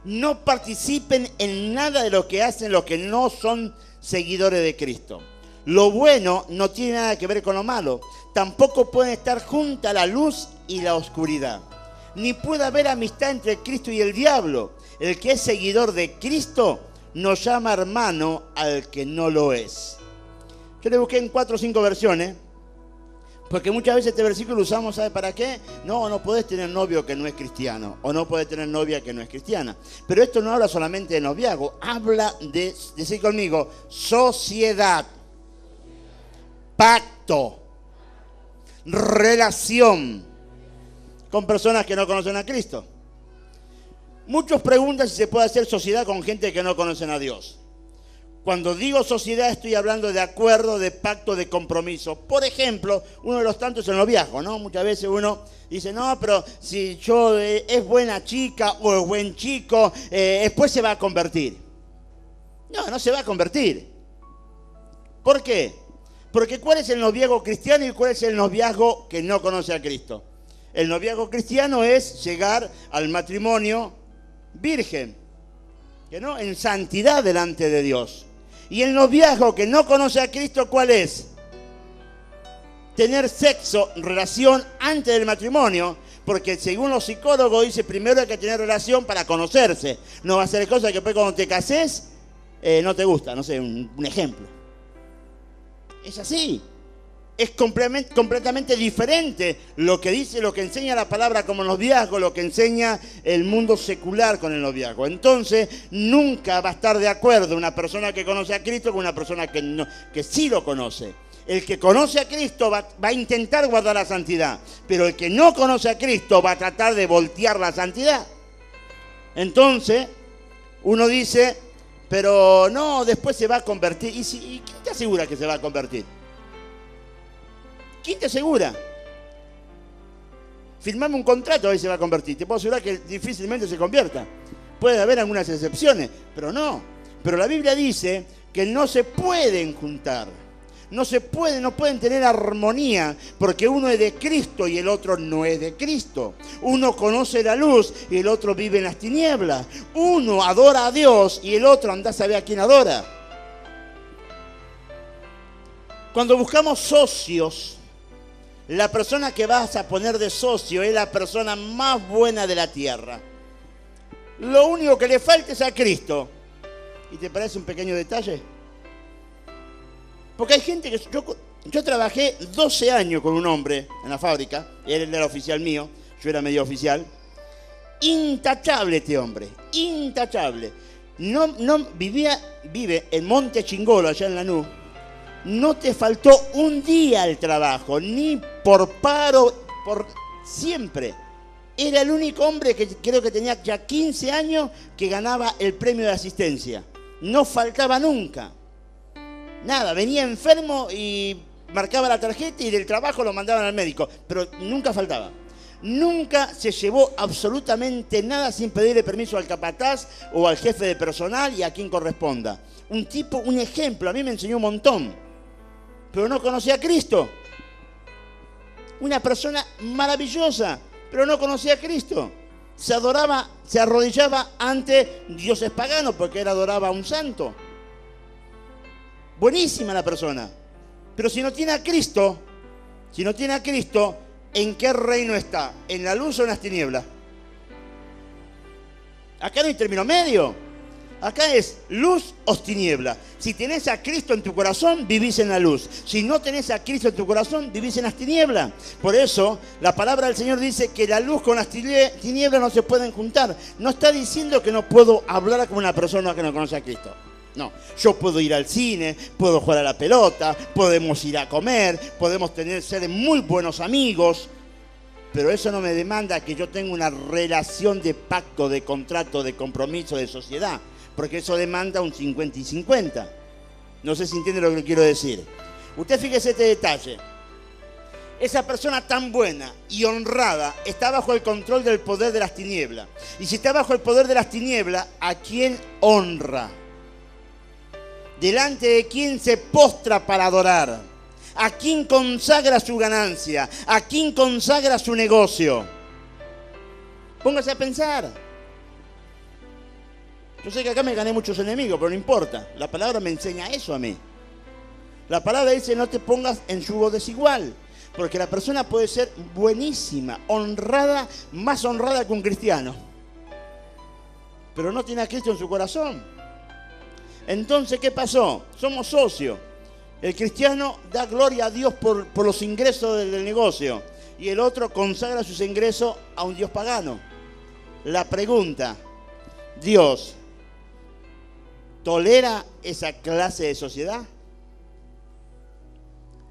no participen en nada de lo que hacen los que no son seguidores de Cristo. Lo bueno no tiene nada que ver con lo malo. Tampoco pueden estar juntas la luz y la oscuridad. Ni puede haber amistad entre Cristo y el diablo. El que es seguidor de Cristo no llama hermano al que no lo es. Yo le busqué en 4 o 5 versiones, porque muchas veces este versículo lo usamos, ¿sabe para qué? No podés tener novio que no es cristiano, o no podés tener novia que no es cristiana. Pero esto no habla solamente de noviazgo, habla de, decir conmigo, sociedad, pacto, relación con personas que no conocen a Cristo. Muchos preguntan si se puede hacer sociedad con gente que no conocen a Dios. Cuando digo sociedad estoy hablando de acuerdo, de pacto, de compromiso. Por ejemplo, uno de los tantos es el noviazgo, ¿no? Muchas veces uno dice: no, pero si yo es buena chica o es buen chico, después se va a convertir. No se va a convertir. ¿Por qué? Porque ¿cuál es el noviazgo cristiano y cuál es el noviazgo que no conoce a Cristo? El noviazgo cristiano es llegar al matrimonio virgen, ¿no? En santidad delante de Dios. Y el noviazgo que no conoce a Cristo, ¿cuál es? Tener sexo, relación antes del matrimonio, porque según los psicólogos dice primero hay que tener relación para conocerse. No va a ser cosa que después cuando te cases no te gusta, no sé, un ejemplo. Es así. Es completamente diferente lo que dice, lo que enseña la palabra como noviazgo, lo que enseña el mundo secular con el noviazgo. Entonces, nunca va a estar de acuerdo una persona que conoce a Cristo con una persona que sí lo conoce. El que conoce a Cristo va a intentar guardar la santidad, pero el que no conoce a Cristo va a tratar de voltear la santidad. Entonces, uno dice: pero no, después se va a convertir. ¿Y quién te asegura que se va a convertir? ¿Quién te asegura? Firmame un contrato, a ver si se va a convertir. Te puedo asegurar que difícilmente se convierta. Puede haber algunas excepciones, pero no. Pero la Biblia dice que no se pueden juntar. No pueden tener armonía, porque uno es de Cristo y el otro no es de Cristo. Uno conoce la luz y el otro vive en las tinieblas. Uno adora a Dios y el otro anda a saber a quién adora. Cuando buscamos socios, la persona que vas a poner de socio es la persona más buena de la tierra. Lo único que le falta es a Cristo. ¿Y te parece un pequeño detalle? Porque hay gente que... Yo trabajé 12 años con un hombre en la fábrica. Él era oficial mío, yo era medio oficial. Intachable este hombre, intachable. Vive en Monte Chingolo, allá en Lanús. No te faltó un día al trabajo, ni por paro, por siempre. Era el único hombre que creo que tenía ya 15 años que ganaba el premio de asistencia. No faltaba nunca. Nada, venía enfermo y marcaba la tarjeta y del trabajo lo mandaban al médico, pero nunca faltaba. Nunca se llevó absolutamente nada sin pedirle permiso al capataz o al jefe de personal y a quien corresponda. Un tipo, un ejemplo, a mí me enseñó un montón, pero no conocía a Cristo. Una persona maravillosa, pero no conocía a Cristo. Se adoraba, se arrodillaba ante dioses paganos porque él adoraba a un santo. Buenísima la persona. Pero si no tiene a Cristo, ¿en qué reino está? ¿En la luz o en las tinieblas? Acá no hay término medio. Acá es luz o tiniebla. Si tenés a Cristo en tu corazón, vivís en la luz. Si no tenés a Cristo en tu corazón, vivís en las tinieblas. Por eso, la palabra del Señor dice que la luz con las tinieblas no se pueden juntar. No está diciendo que no puedo hablar con una persona que no conoce a Cristo. No, yo puedo ir al cine, puedo jugar a la pelota, podemos ir a comer, podemos ser muy buenos amigos, pero eso no me demanda que yo tenga una relación de pacto, de contrato, de compromiso, de sociedad, porque eso demanda un 50 y 50. No sé si entiende lo que quiero decir. Usted fíjese este detalle. Esa persona tan buena y honrada está bajo el control del poder de las tinieblas. Y si está bajo el poder de las tinieblas, ¿a quién honra? ¿Delante de quién se postra para adorar? ¿A quién consagra su ganancia? ¿A quién consagra su negocio? Póngase a pensar. Yo sé que acá me gané muchos enemigos, pero no importa. La palabra me enseña eso a mí. La palabra dice: no te pongas en yugo desigual. Porque la persona puede ser buenísima, honrada, más honrada que un cristiano, pero no tiene a Cristo en su corazón. Entonces, ¿qué pasó? Somos socios. El cristiano da gloria a Dios por los ingresos del negocio y el otro consagra sus ingresos a un Dios pagano. La pregunta: ¿Dios tolera esa clase de sociedad?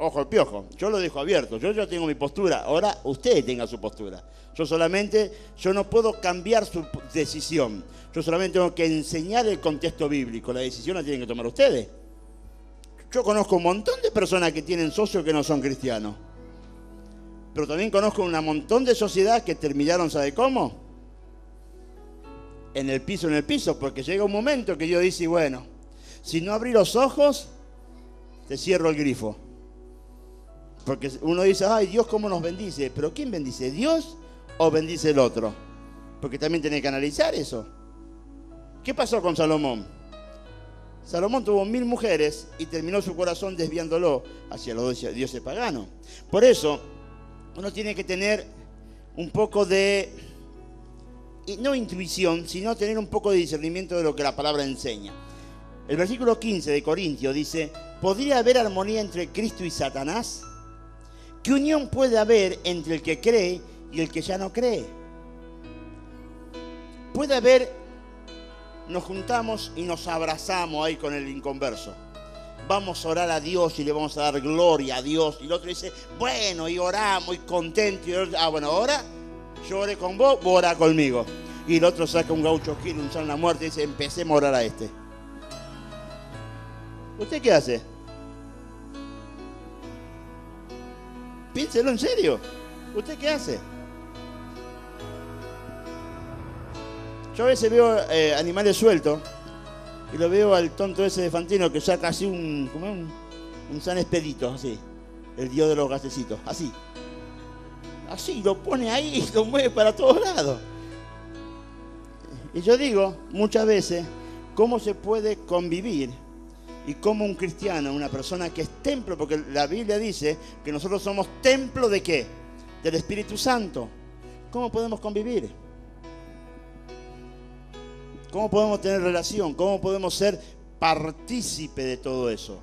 Ojo al piojo, yo lo dejo abierto, yo tengo mi postura, ahora usted tenga su postura. Yo no puedo cambiar su decisión, yo solamente tengo que enseñar el contexto bíblico, la decisión la tienen que tomar ustedes. Yo conozco un montón de personas que tienen socios que no son cristianos, pero también conozco un montón de sociedades que terminaron, ¿sabe cómo? En el piso, porque llega un momento que yo dice, bueno, si no abrí los ojos, te cierro el grifo. Porque uno dice, ay, Dios cómo nos bendice. ¿Pero quién bendice? ¿Dios o bendice el otro? Porque también tiene que analizar eso. ¿Qué pasó con Salomón? Salomón tuvo 1000 mujeres y terminó su corazón desviándolo hacia los dioses paganos. Por eso, uno tiene que tener un poco de, no intuición, sino tener un poco de discernimiento de lo que la palabra enseña. El versículo 15 de Corintios dice: ¿podría haber armonía entre Cristo y Satanás? ¿Qué unión puede haber entre el que cree y el que ya no cree? Puede haber, nos juntamos y nos abrazamos ahí con el inconverso. Vamos a orar a Dios y le vamos a dar gloria a Dios. Y el otro dice, bueno, y oramos y contento. Y el otro, bueno, ahora yo oré con vos orá conmigo. Y el otro saca un gaucho gil, un San la muerte y dice, empecemos a orar a este. ¿Usted qué hace? Piénselo en serio. ¿Usted qué hace? Yo a veces veo animales sueltos y lo veo al tonto ese de Fantino que saca así un San Expedito, así, el dios de los gasecitos, así. Así, lo pone ahí y lo mueve para todos lados. Y yo digo, muchas veces, ¿cómo se puede convivir? Y como un cristiano, una persona que es templo, porque la Biblia dice que nosotros somos templo ¿de qué? Del Espíritu Santo. ¿Cómo podemos convivir? ¿Cómo podemos tener relación? ¿Cómo podemos ser partícipe de todo eso?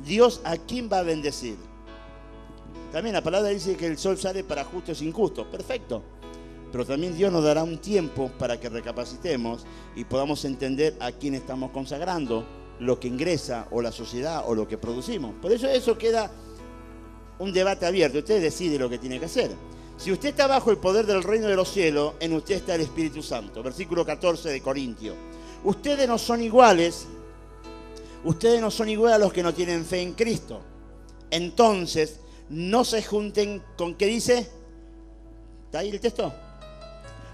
Dios, ¿a quién va a bendecir? También la palabra dice que el sol sale para justos e injustos. Perfecto. Pero también Dios nos dará un tiempo para que recapacitemos y podamos entender a quién estamos consagrando, lo que ingresa o la sociedad o lo que producimos. Por eso queda un debate abierto. Usted decide lo que tiene que hacer. Si usted está bajo el poder del reino de los cielos, en usted está el Espíritu Santo. Versículo 14 de Corintios. Ustedes no son iguales a los que no tienen fe en Cristo. Entonces, no se junten con, ¿qué dice? ¿Está ahí el texto?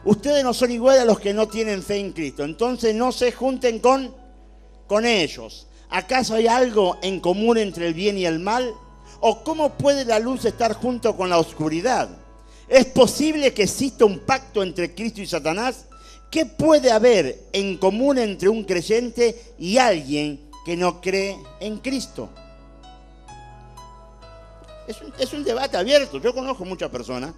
Ustedes no son iguales a los que no tienen fe en Cristo. Entonces no se junten con ellos. ¿Acaso hay algo en común entre el bien y el mal? ¿O cómo puede la luz estar junto con la oscuridad? ¿Es posible que exista un pacto entre Cristo y Satanás? ¿Qué puede haber en común entre un creyente y alguien que no cree en Cristo? Es un debate abierto. Yo conozco muchas personas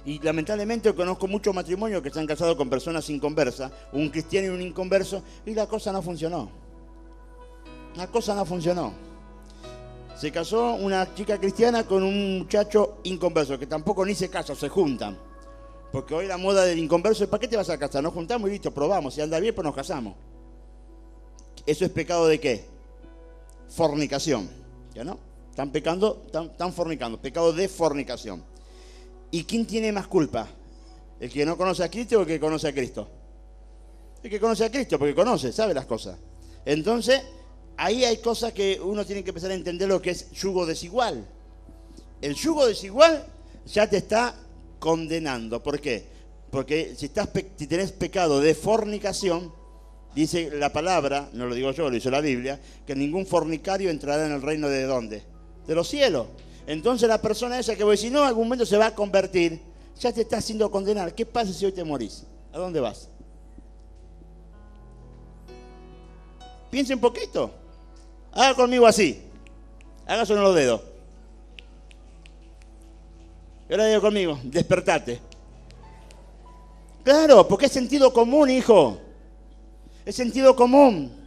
y lamentablemente conozco muchos matrimonios que se han casado con personas inconversas, un cristiano y un inconverso, y la cosa no funcionó. La cosa no funcionó. Se casó una chica cristiana con un muchacho inconverso, que tampoco ni se casan, se juntan. Porque hoy la moda del inconverso es: ¿para qué te vas a casar? Nos juntamos y listo, probamos. Si anda bien, pues nos casamos. ¿Eso es pecado de qué? Fornicación. ¿Ya no? Están pecando, están fornicando. Pecado de fornicación. ¿Y quién tiene más culpa? ¿El que no conoce a Cristo o el que conoce a Cristo? El que conoce a Cristo, porque conoce, sabe las cosas. Entonces, ahí hay cosas que uno tiene que empezar a entender lo que es yugo desigual. El yugo desigual ya te está condenando. ¿Por qué? Porque si tenés pecado de fornicación, dice la palabra, no lo digo yo, lo dice la Biblia, que ningún fornicario entrará en el reino de ¿dónde? De los cielos. Entonces la persona esa que vos decís, no, en algún momento se va a convertir, ya te está haciendo condenar. ¿Qué pasa si hoy te morís? ¿A dónde vas? Piensa un poquito. Haga conmigo así. Hágase en los dedos. Y ahora digo conmigo, despertate. Claro, porque es sentido común, hijo. Es sentido común.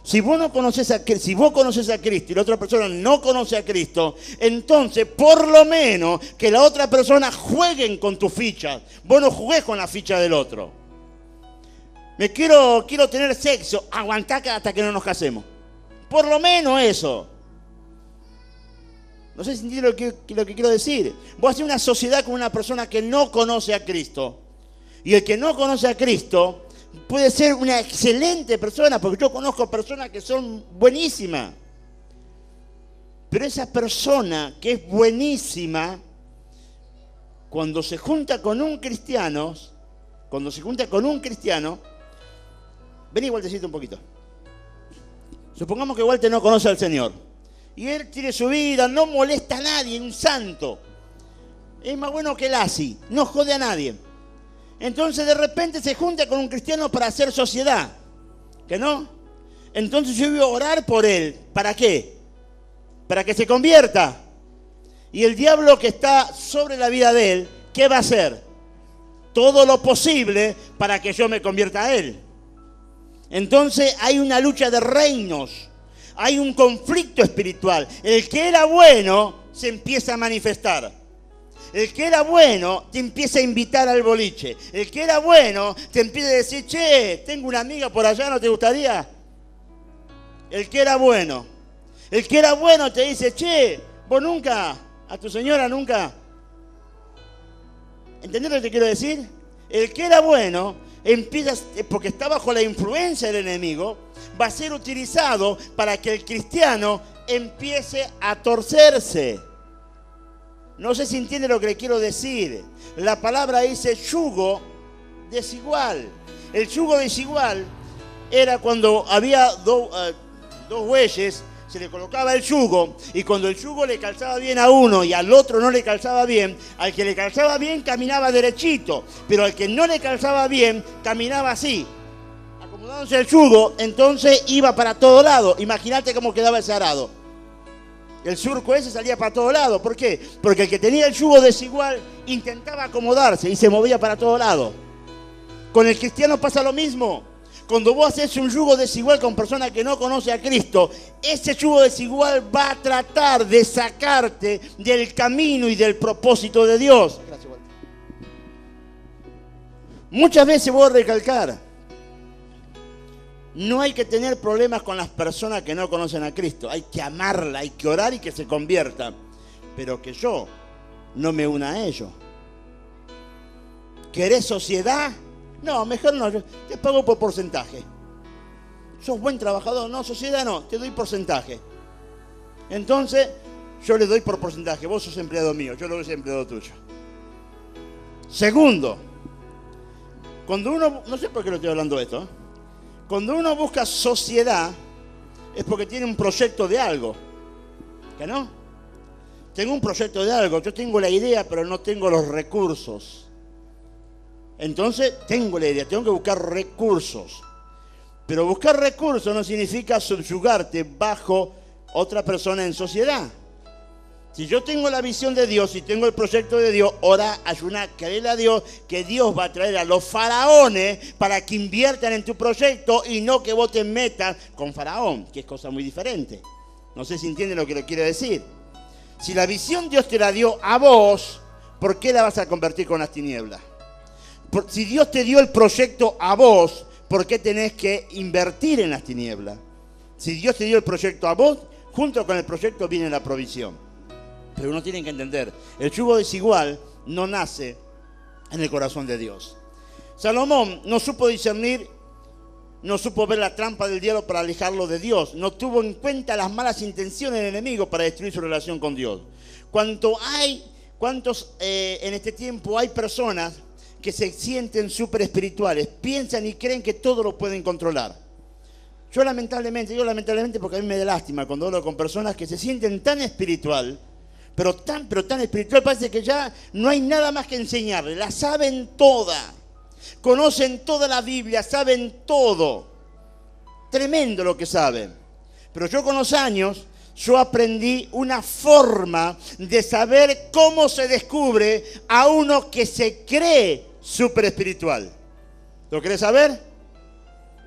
Si vos conoces a Cristo y la otra persona no conoce a Cristo, entonces por lo menos que la otra persona jueguen con tus fichas. Vos no jugués con la ficha del otro. Quiero tener sexo, aguantá hasta que no nos casemos. Por lo menos eso. No sé si entiendes lo que quiero decir. Vos haces una sociedad con una persona que no conoce a Cristo. Y el que no conoce a Cristo puede ser una excelente persona, porque yo conozco personas que son buenísimas. Pero esa persona que es buenísima, cuando se junta con un cristiano, ven Walter, siente un poquito. Supongamos que Walter no conoce al Señor. Y él tiene su vida, no molesta a nadie, un santo. Es más bueno que Lassi, no jode a nadie. Entonces de repente se junta con un cristiano para hacer sociedad. ¿Que no? Entonces yo voy a orar por él. ¿Para qué? Para que se convierta. Y el diablo que está sobre la vida de él, ¿qué va a hacer? Todo lo posible para que yo me convierta a él. Entonces hay una lucha de reinos. Hay un conflicto espiritual. El que era bueno se empieza a manifestar. El que era bueno te empieza a invitar al boliche. El que era bueno te empieza a decir, che, tengo una amiga por allá, ¿no te gustaría? El que era bueno. El que era bueno te dice, che, vos nunca, a tu señora nunca. ¿Entendés lo que te quiero decir? El que era bueno empieza, porque está bajo la influencia del enemigo, va a ser utilizado para que el cristiano empiece a torcerse. No sé si entiende lo que le quiero decir. La palabra dice yugo desigual. El yugo desigual era cuando había dos bueyes, se le colocaba el yugo, y cuando el yugo le calzaba bien a uno y al otro no le calzaba bien, al que le calzaba bien caminaba derechito, pero al que no le calzaba bien caminaba así. Acomodándose el yugo, entonces iba para todo lado. Imagínate cómo quedaba ese arado. El surco ese salía para todos lados. ¿Por qué? Porque el que tenía el yugo desigual intentaba acomodarse y se movía para todos lados. Con el cristiano pasa lo mismo. Cuando vos haces un yugo desigual con personas que no conocen a Cristo, ese yugo desigual va a tratar de sacarte del camino y del propósito de Dios. Gracias, Walter. Muchas veces voy a recalcar, no hay que tener problemas con las personas que no conocen a Cristo. Hay que amarla, hay que orar y que se conviertan. Pero que yo no me una a ellos. ¿Querés sociedad? No, mejor no. Yo te pago por porcentaje. ¿Sos buen trabajador? No, sociedad no. Te doy porcentaje. Entonces, yo le doy por porcentaje. Vos sos empleado mío, yo no soy empleado tuyo. Segundo, cuando uno, no sé por qué lo estoy hablando de esto, cuando uno busca sociedad es porque tiene un proyecto de algo, ¿que no? Tengo un proyecto de algo, yo tengo la idea pero no tengo los recursos. Entonces tengo la idea, tengo que buscar recursos. Pero buscar recursos no significa subyugarte bajo otra persona en sociedad. Si yo tengo la visión de Dios y tengo el proyecto de Dios, ora, ayuná, créele a Dios que Dios va a traer a los faraones para que inviertan en tu proyecto y no que vos te metas con faraón, que es cosa muy diferente. No sé si entienden lo que le quiero decir. Si la visión Dios te la dio a vos, ¿por qué la vas a convertir con las tinieblas? Si Dios te dio el proyecto a vos, ¿por qué tenés que invertir en las tinieblas? Si Dios te dio el proyecto a vos, junto con el proyecto viene la provisión. Pero uno tiene que entender, el yugo desigual no nace en el corazón de Dios. Salomón no supo discernir, no supo ver la trampa del diablo para alejarlo de Dios, no tuvo en cuenta las malas intenciones del enemigo para destruir su relación con Dios. ¿Cuántos en este tiempo hay personas que se sienten súper espirituales, piensan y creen que todo lo pueden controlar? Yo lamentablemente porque a mí me da lástima cuando hablo con personas que se sienten tan espiritual, pero tan espiritual, parece que ya no hay nada más que enseñarles, la saben toda, conocen toda la Biblia, saben todo, tremendo lo que saben. Pero yo con los años, yo aprendí una forma de saber cómo se descubre a uno que se cree súper espiritual. ¿Lo querés saber?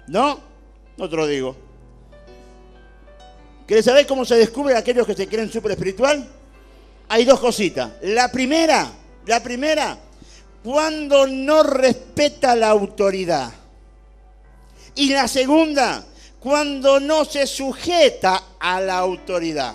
¿No? No te lo digo. ¿Querés saber cómo se descubre a aquellos que se creen súper espiritual? Hay dos cositas. La primera, cuando no respeta la autoridad. Y la segunda, cuando no se sujeta a la autoridad.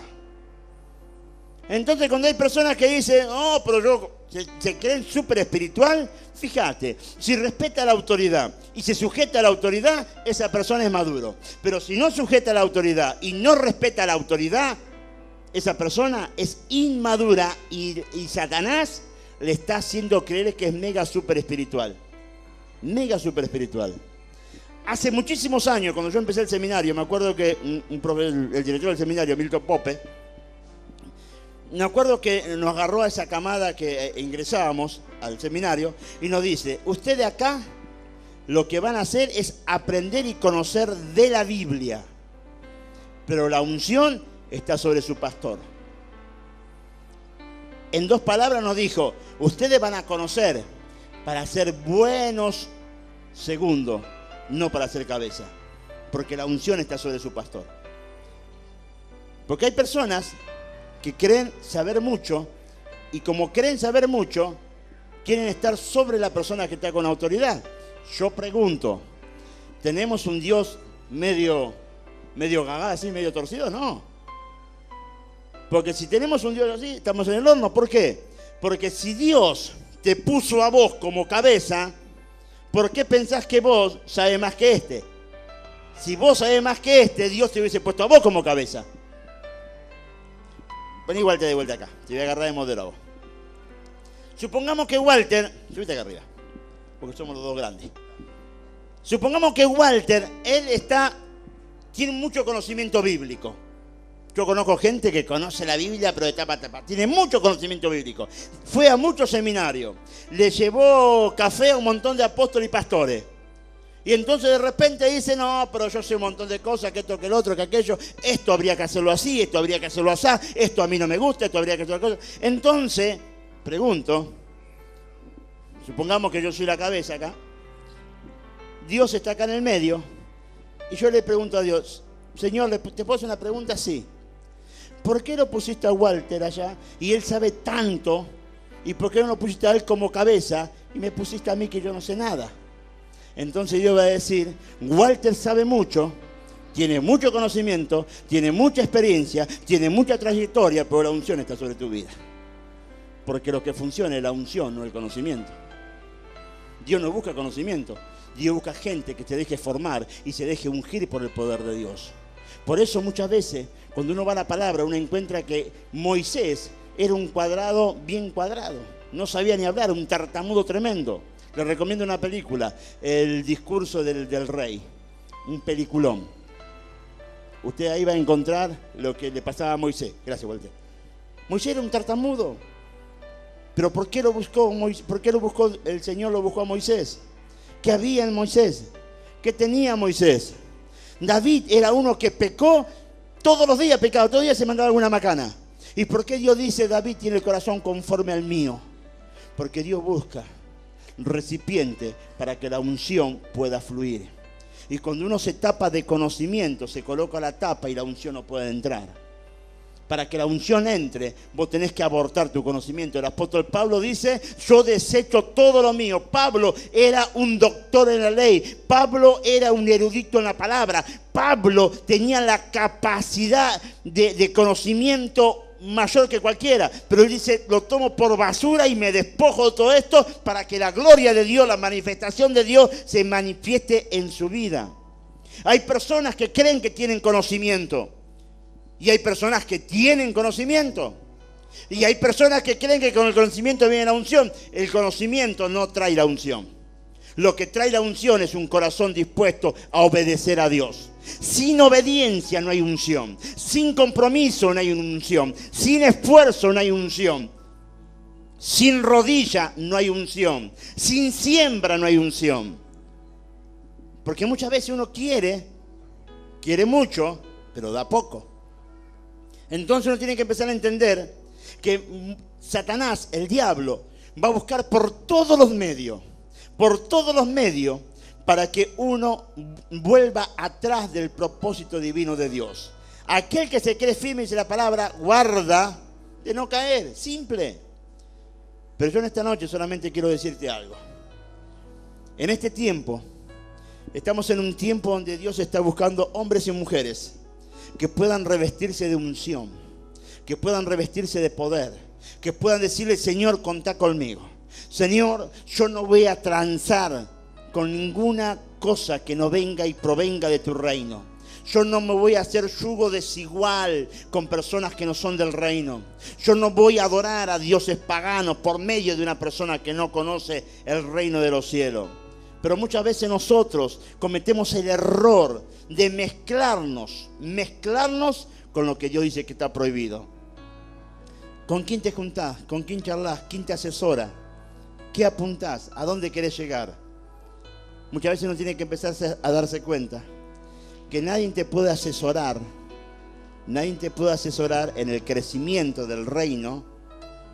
Entonces, cuando hay personas que dicen, oh, pero se creen súper espiritual, fíjate, si respeta la autoridad y se sujeta a la autoridad, esa persona es maduro. Pero si no sujeta a la autoridad y no respeta la autoridad, esa persona es inmadura y Satanás le está haciendo creer que es mega super espiritual. Mega super espiritual. Hace muchísimos años, cuando yo empecé el seminario, me acuerdo que el director del seminario, Milton Pope, me acuerdo que nos agarró a esa camada que ingresábamos al seminario y nos dice, ustedes acá lo que van a hacer es aprender y conocer de la Biblia, pero la unción está sobre su pastor. En dos palabras nos dijo, ustedes van a conocer para ser buenos segundos, no para ser cabeza, porque la unción está sobre su pastor. Porque hay personas que creen saber mucho y como creen saber mucho, quieren estar sobre la persona que está con autoridad. Yo pregunto, ¿tenemos un Dios medio gaga, así, medio torcido? No. Porque si tenemos un Dios así, estamos en el horno. ¿Por qué? Porque si Dios te puso a vos como cabeza, ¿por qué pensás que vos sabés más que este? Si vos sabés más que este, Dios te hubiese puesto a vos como cabeza. Vení, Walter, de vuelta acá. Te voy a agarrar de modelo a vos. Supongamos que Walter... Subite acá arriba, porque somos los dos grandes. Supongamos que Walter, tiene mucho conocimiento bíblico. Yo conozco gente que conoce la Biblia, pero de tapa a tapa. Tiene mucho conocimiento bíblico. Fue a muchos seminarios. Le llevó café a un montón de apóstoles y pastores. Y entonces de repente dice, no, pero yo sé un montón de cosas, que esto, que el otro, que aquello. Esto habría que hacerlo así, esto habría que hacerlo así. Esto a mí no me gusta, esto habría que hacerlo así. Entonces, pregunto, supongamos que yo soy la cabeza acá. Dios está acá en el medio. Y yo le pregunto a Dios, Señor, ¿te puedo hacer una pregunta? Sí. ¿Por qué lo pusiste a Walter allá y él sabe tanto? ¿Y por qué no lo pusiste a él como cabeza y me pusiste a mí que yo no sé nada? Entonces Dios va a decir, Walter sabe mucho, tiene mucho conocimiento, tiene mucha experiencia, tiene mucha trayectoria, pero la unción está sobre tu vida. Porque lo que funciona es la unción, no el conocimiento. Dios no busca conocimiento, Dios busca gente que se deje formar y se deje ungir por el poder de Dios. Por eso muchas veces, cuando uno va a la palabra, uno encuentra que Moisés era un cuadrado bien cuadrado. No sabía ni hablar, un tartamudo tremendo. Le recomiendo una película, El discurso del rey. Un peliculón. Usted ahí va a encontrar lo que le pasaba a Moisés. Gracias, Walter. Moisés era un tartamudo. ¿Pero por qué lo buscó el Señor lo buscó a Moisés? ¿Qué había en Moisés? ¿Qué tenía Moisés? David era uno que pecó, todos los días pecaba, todos los días se mandaba alguna macana. ¿Y por qué Dios dice, David tiene el corazón conforme al mío? Porque Dios busca recipiente para que la unción pueda fluir. Y cuando uno se tapa de conocimiento, se coloca la tapa y la unción no puede entrar. Para que la unción entre, vos tenés que abortar tu conocimiento. El apóstol Pablo dice, yo desecho todo lo mío. Pablo era un doctor en la ley. Pablo era un erudito en la palabra. Pablo tenía la capacidad de conocimiento mayor que cualquiera. Pero él dice, lo tomo por basura y me despojo de todo esto para que la gloria de Dios, la manifestación de Dios se manifieste en su vida. Hay personas que creen que tienen conocimiento. Y hay personas que tienen conocimiento. Y hay personas que creen que con el conocimiento viene la unción. El conocimiento no trae la unción. Lo que trae la unción es un corazón dispuesto a obedecer a Dios. Sin obediencia no hay unción. Sin compromiso no hay unción. Sin esfuerzo no hay unción. Sin rodilla no hay unción. Sin siembra no hay unción. Porque muchas veces uno quiere mucho, pero da poco. Entonces uno tiene que empezar a entender que Satanás, el diablo, va a buscar por todos los medios, para que uno vuelva atrás del propósito divino de Dios. Aquel que se cree firme, dice la palabra, guarda de no caer, simple. Pero yo en esta noche solamente quiero decirte algo. En este tiempo, estamos en un tiempo donde Dios está buscando hombres y mujeres que puedan revestirse de unción, que puedan revestirse de poder, que puedan decirle, Señor, contá conmigo. Señor, yo no voy a transar con ninguna cosa que no venga y provenga de tu reino. Yo no me voy a hacer yugo desigual con personas que no son del reino. Yo no voy a adorar a dioses paganos por medio de una persona que no conoce el reino de los cielos. Pero muchas veces nosotros cometemos el error de mezclarnos con lo que Dios dice que está prohibido. ¿Con quién te juntás? ¿Con quién charlas? ¿Quién te asesora? ¿Qué apuntás? ¿A dónde querés llegar? Muchas veces uno tiene que empezar a darse cuenta que nadie te puede asesorar en el crecimiento del reino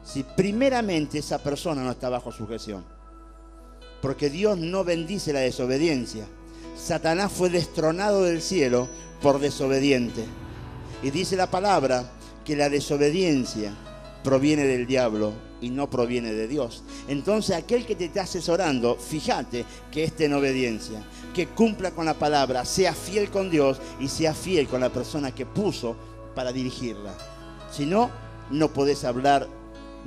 si primeramente esa persona no está bajo sujeción. Porque Dios no bendice la desobediencia. Satanás fue destronado del cielo por desobediente. Y dice la palabra que la desobediencia proviene del diablo y no proviene de Dios. Entonces aquel que te está asesorando, fíjate que esté en obediencia, que cumpla con la palabra, sea fiel con Dios y sea fiel con la persona que puso para dirigirla. Si no, no podés hablar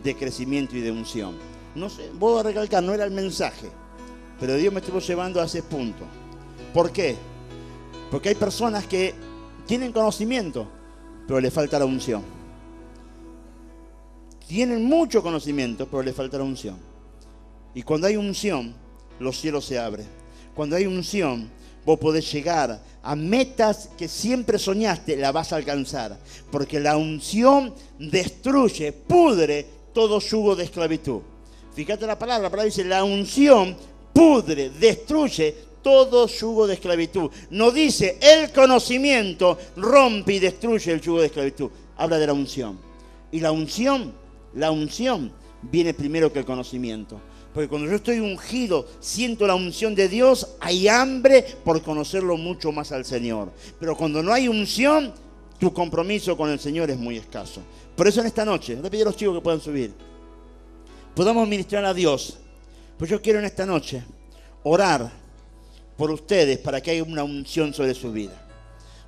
de crecimiento y de unción. No sé, voy a recalcar, no era el mensaje, pero Dios me estuvo llevando a ese punto. ¿Por qué? Porque hay personas que tienen conocimiento, pero les falta la unción. Tienen mucho conocimiento, pero les falta la unción. Y cuando hay unción, los cielos se abren. Cuando hay unción, vos podés llegar a metas que siempre soñaste, la vas a alcanzar. Porque la unción destruye, pudre todo yugo de esclavitud. Fíjate la palabra dice, la unción pudre, destruye todo yugo de esclavitud. No dice, el conocimiento rompe y destruye el yugo de esclavitud. Habla de la unción. Y la unción viene primero que el conocimiento. Porque cuando yo estoy ungido, siento la unción de Dios, hay hambre por conocerlo mucho más al Señor. Pero cuando no hay unción, tu compromiso con el Señor es muy escaso. Por eso en esta noche, le pido a los chicos que puedan subir, podamos ministrar a Dios. Pues yo quiero en esta noche orar por ustedes para que haya una unción sobre su vida.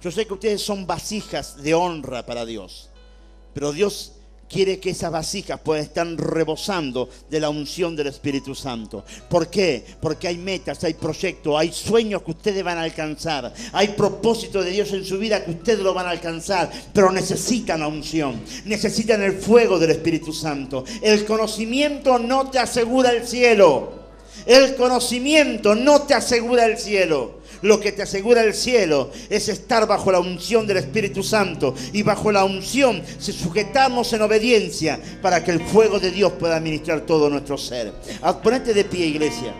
Yo sé que ustedes son vasijas de honra para Dios, pero Dios quiere que esas vasijas puedan estar rebosando de la unción del Espíritu Santo. ¿Por qué? Porque hay metas, hay proyectos, hay sueños que ustedes van a alcanzar. Hay propósitos de Dios en su vida que ustedes lo van a alcanzar. Pero necesitan la unción, necesitan el fuego del Espíritu Santo. El conocimiento no te asegura el cielo. El conocimiento no te asegura el cielo. Lo que te asegura el cielo es estar bajo la unción del Espíritu Santo. Y bajo la unción se sujetamos en obediencia para que el fuego de Dios pueda ministrar todo nuestro ser. Ponete de pie, iglesia.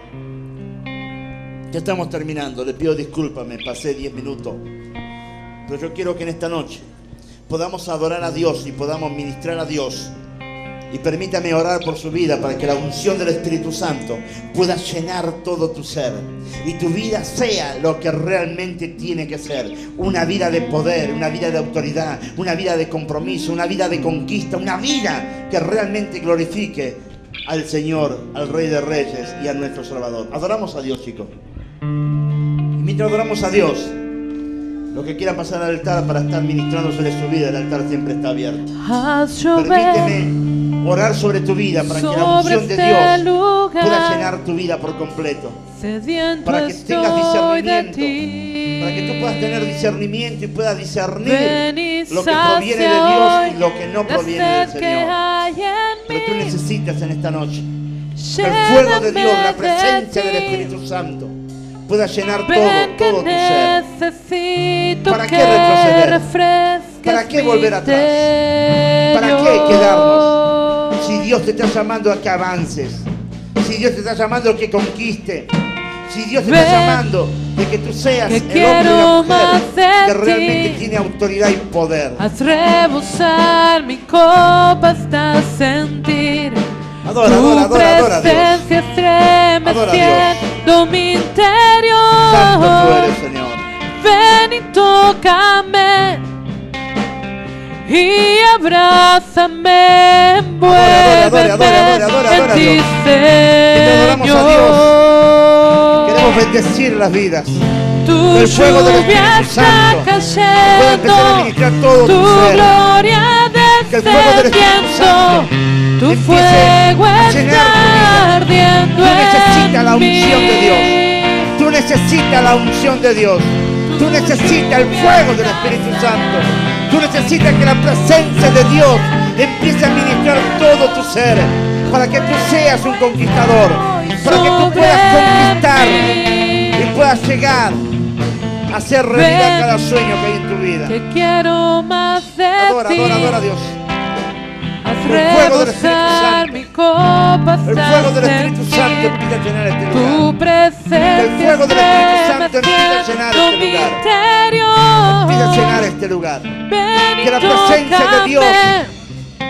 Ya estamos terminando. Le pido disculpas, me pasé 10 minutos. Pero yo quiero que en esta noche podamos adorar a Dios y podamos ministrar a Dios. Y permítame orar por su vida para que la unción del Espíritu Santo pueda llenar todo tu ser. Y tu vida sea lo que realmente tiene que ser. Una vida de poder, una vida de autoridad, una vida de compromiso, una vida de conquista, una vida que realmente glorifique al Señor, al Rey de Reyes y a nuestro Salvador. Adoramos a Dios, chicos. Y mientras adoramos a Dios, los que quieran pasar al altar para estar ministrándose su vida, el altar siempre está abierto. Permíteme orar sobre tu vida para que la unción de Dios pueda llenar tu vida por completo. Para que tengas discernimiento, para que tú puedas tener discernimiento y puedas discernir lo que proviene de Dios y lo que no proviene del Señor. Pero tú necesitas en esta noche que el fuego de Dios, la presencia del Espíritu Santo pueda llenar todo tu ser. ¿Para qué retroceder? ¿Para qué volver atrás? ¿Para qué quedarnos? Si Dios te está llamando a que avances, si Dios te está llamando a que conquiste, si Dios te está llamando de que tú seas el hombre y la mujer que realmente tiene autoridad y poder. Haz rebosar mi copa hasta sentir Adora, tu presencia estremeciendo mi interior. Santo tú eres, Señor. Ven y tócame y abrázame, envuélveme en ti, Señor. Adoramos a Dios. Queremos bendecir las vidas. Tu el fuego del lluvia Espíritu está Santo pueda empezar a ministrar cayendo, todo tu tu ser. gloria Que el fuego del Espíritu Santo descendiendo, tu empiece fuego a llenar tu vida. está ardiendo Tú necesitas la en unción de mí. Dios. Tú necesitas la unción de Dios. Tú necesitas el fuego del Espíritu Santo. Tú necesitas que la presencia de Dios empiece a ministrar todo tu ser. Para que tú seas un conquistador. Para que tú puedas conquistar y puedas llegar a hacer realidad cada sueño que hay en tu vida. Que quiero más de Adora, ti. adora, adora a Dios. Haz El fuego del Espíritu rebosar Santo. mi copa El hasta fuego del Espíritu Santo sentir empieza a llenar este tu lugar. presencia El fuego del Espíritu Santo empieza a llenar estremeciendo este mi lugar. interior. Empieza a llenar este lugar. Ven y Que la presencia de Dios tócame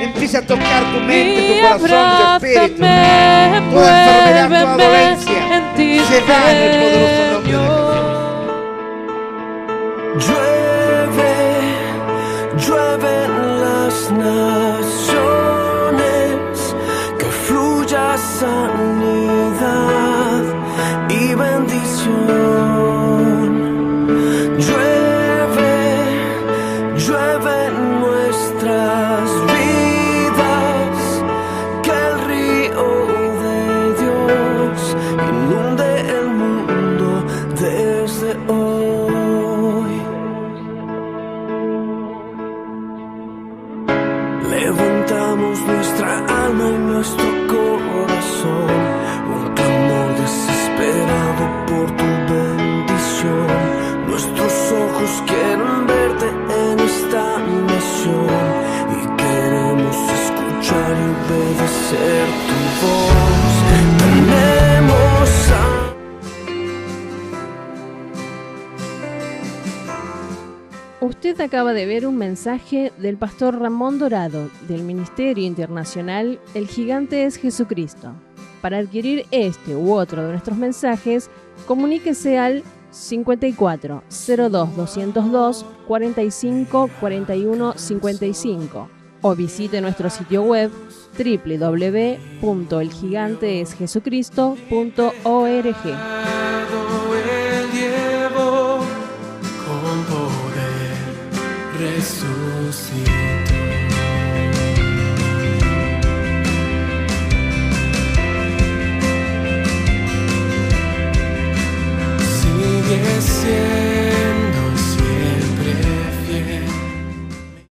empiece a tocar tu mente, y tu corazón, tu espíritu. abrázame, Toda enfermedad, toda envuélveme dolencia en ti, se va en el poderoso nombre de Jesús. Llueven las naciones, que fluya sanidad y bendición. Llueve en nuestras vidas, que el río de Dios inunde el mundo desde hoy. Levantamos nuestra alma y nuestro corazón, un clamor desesperado por tu bendición. Nuestros ojos quieren verte en esta nación y queremos escuchar y obedecer tu voz. Tenemos Usted acaba de ver un mensaje del pastor Ramón Dorado del Ministerio Internacional El Gigante es Jesucristo. Para adquirir este u otro de nuestros mensajes, comuníquese al 54 02 202 45 41 55 o visite nuestro sitio web www.elgiganteesjesucristo.org. el llevo con poder resucitó. cielo.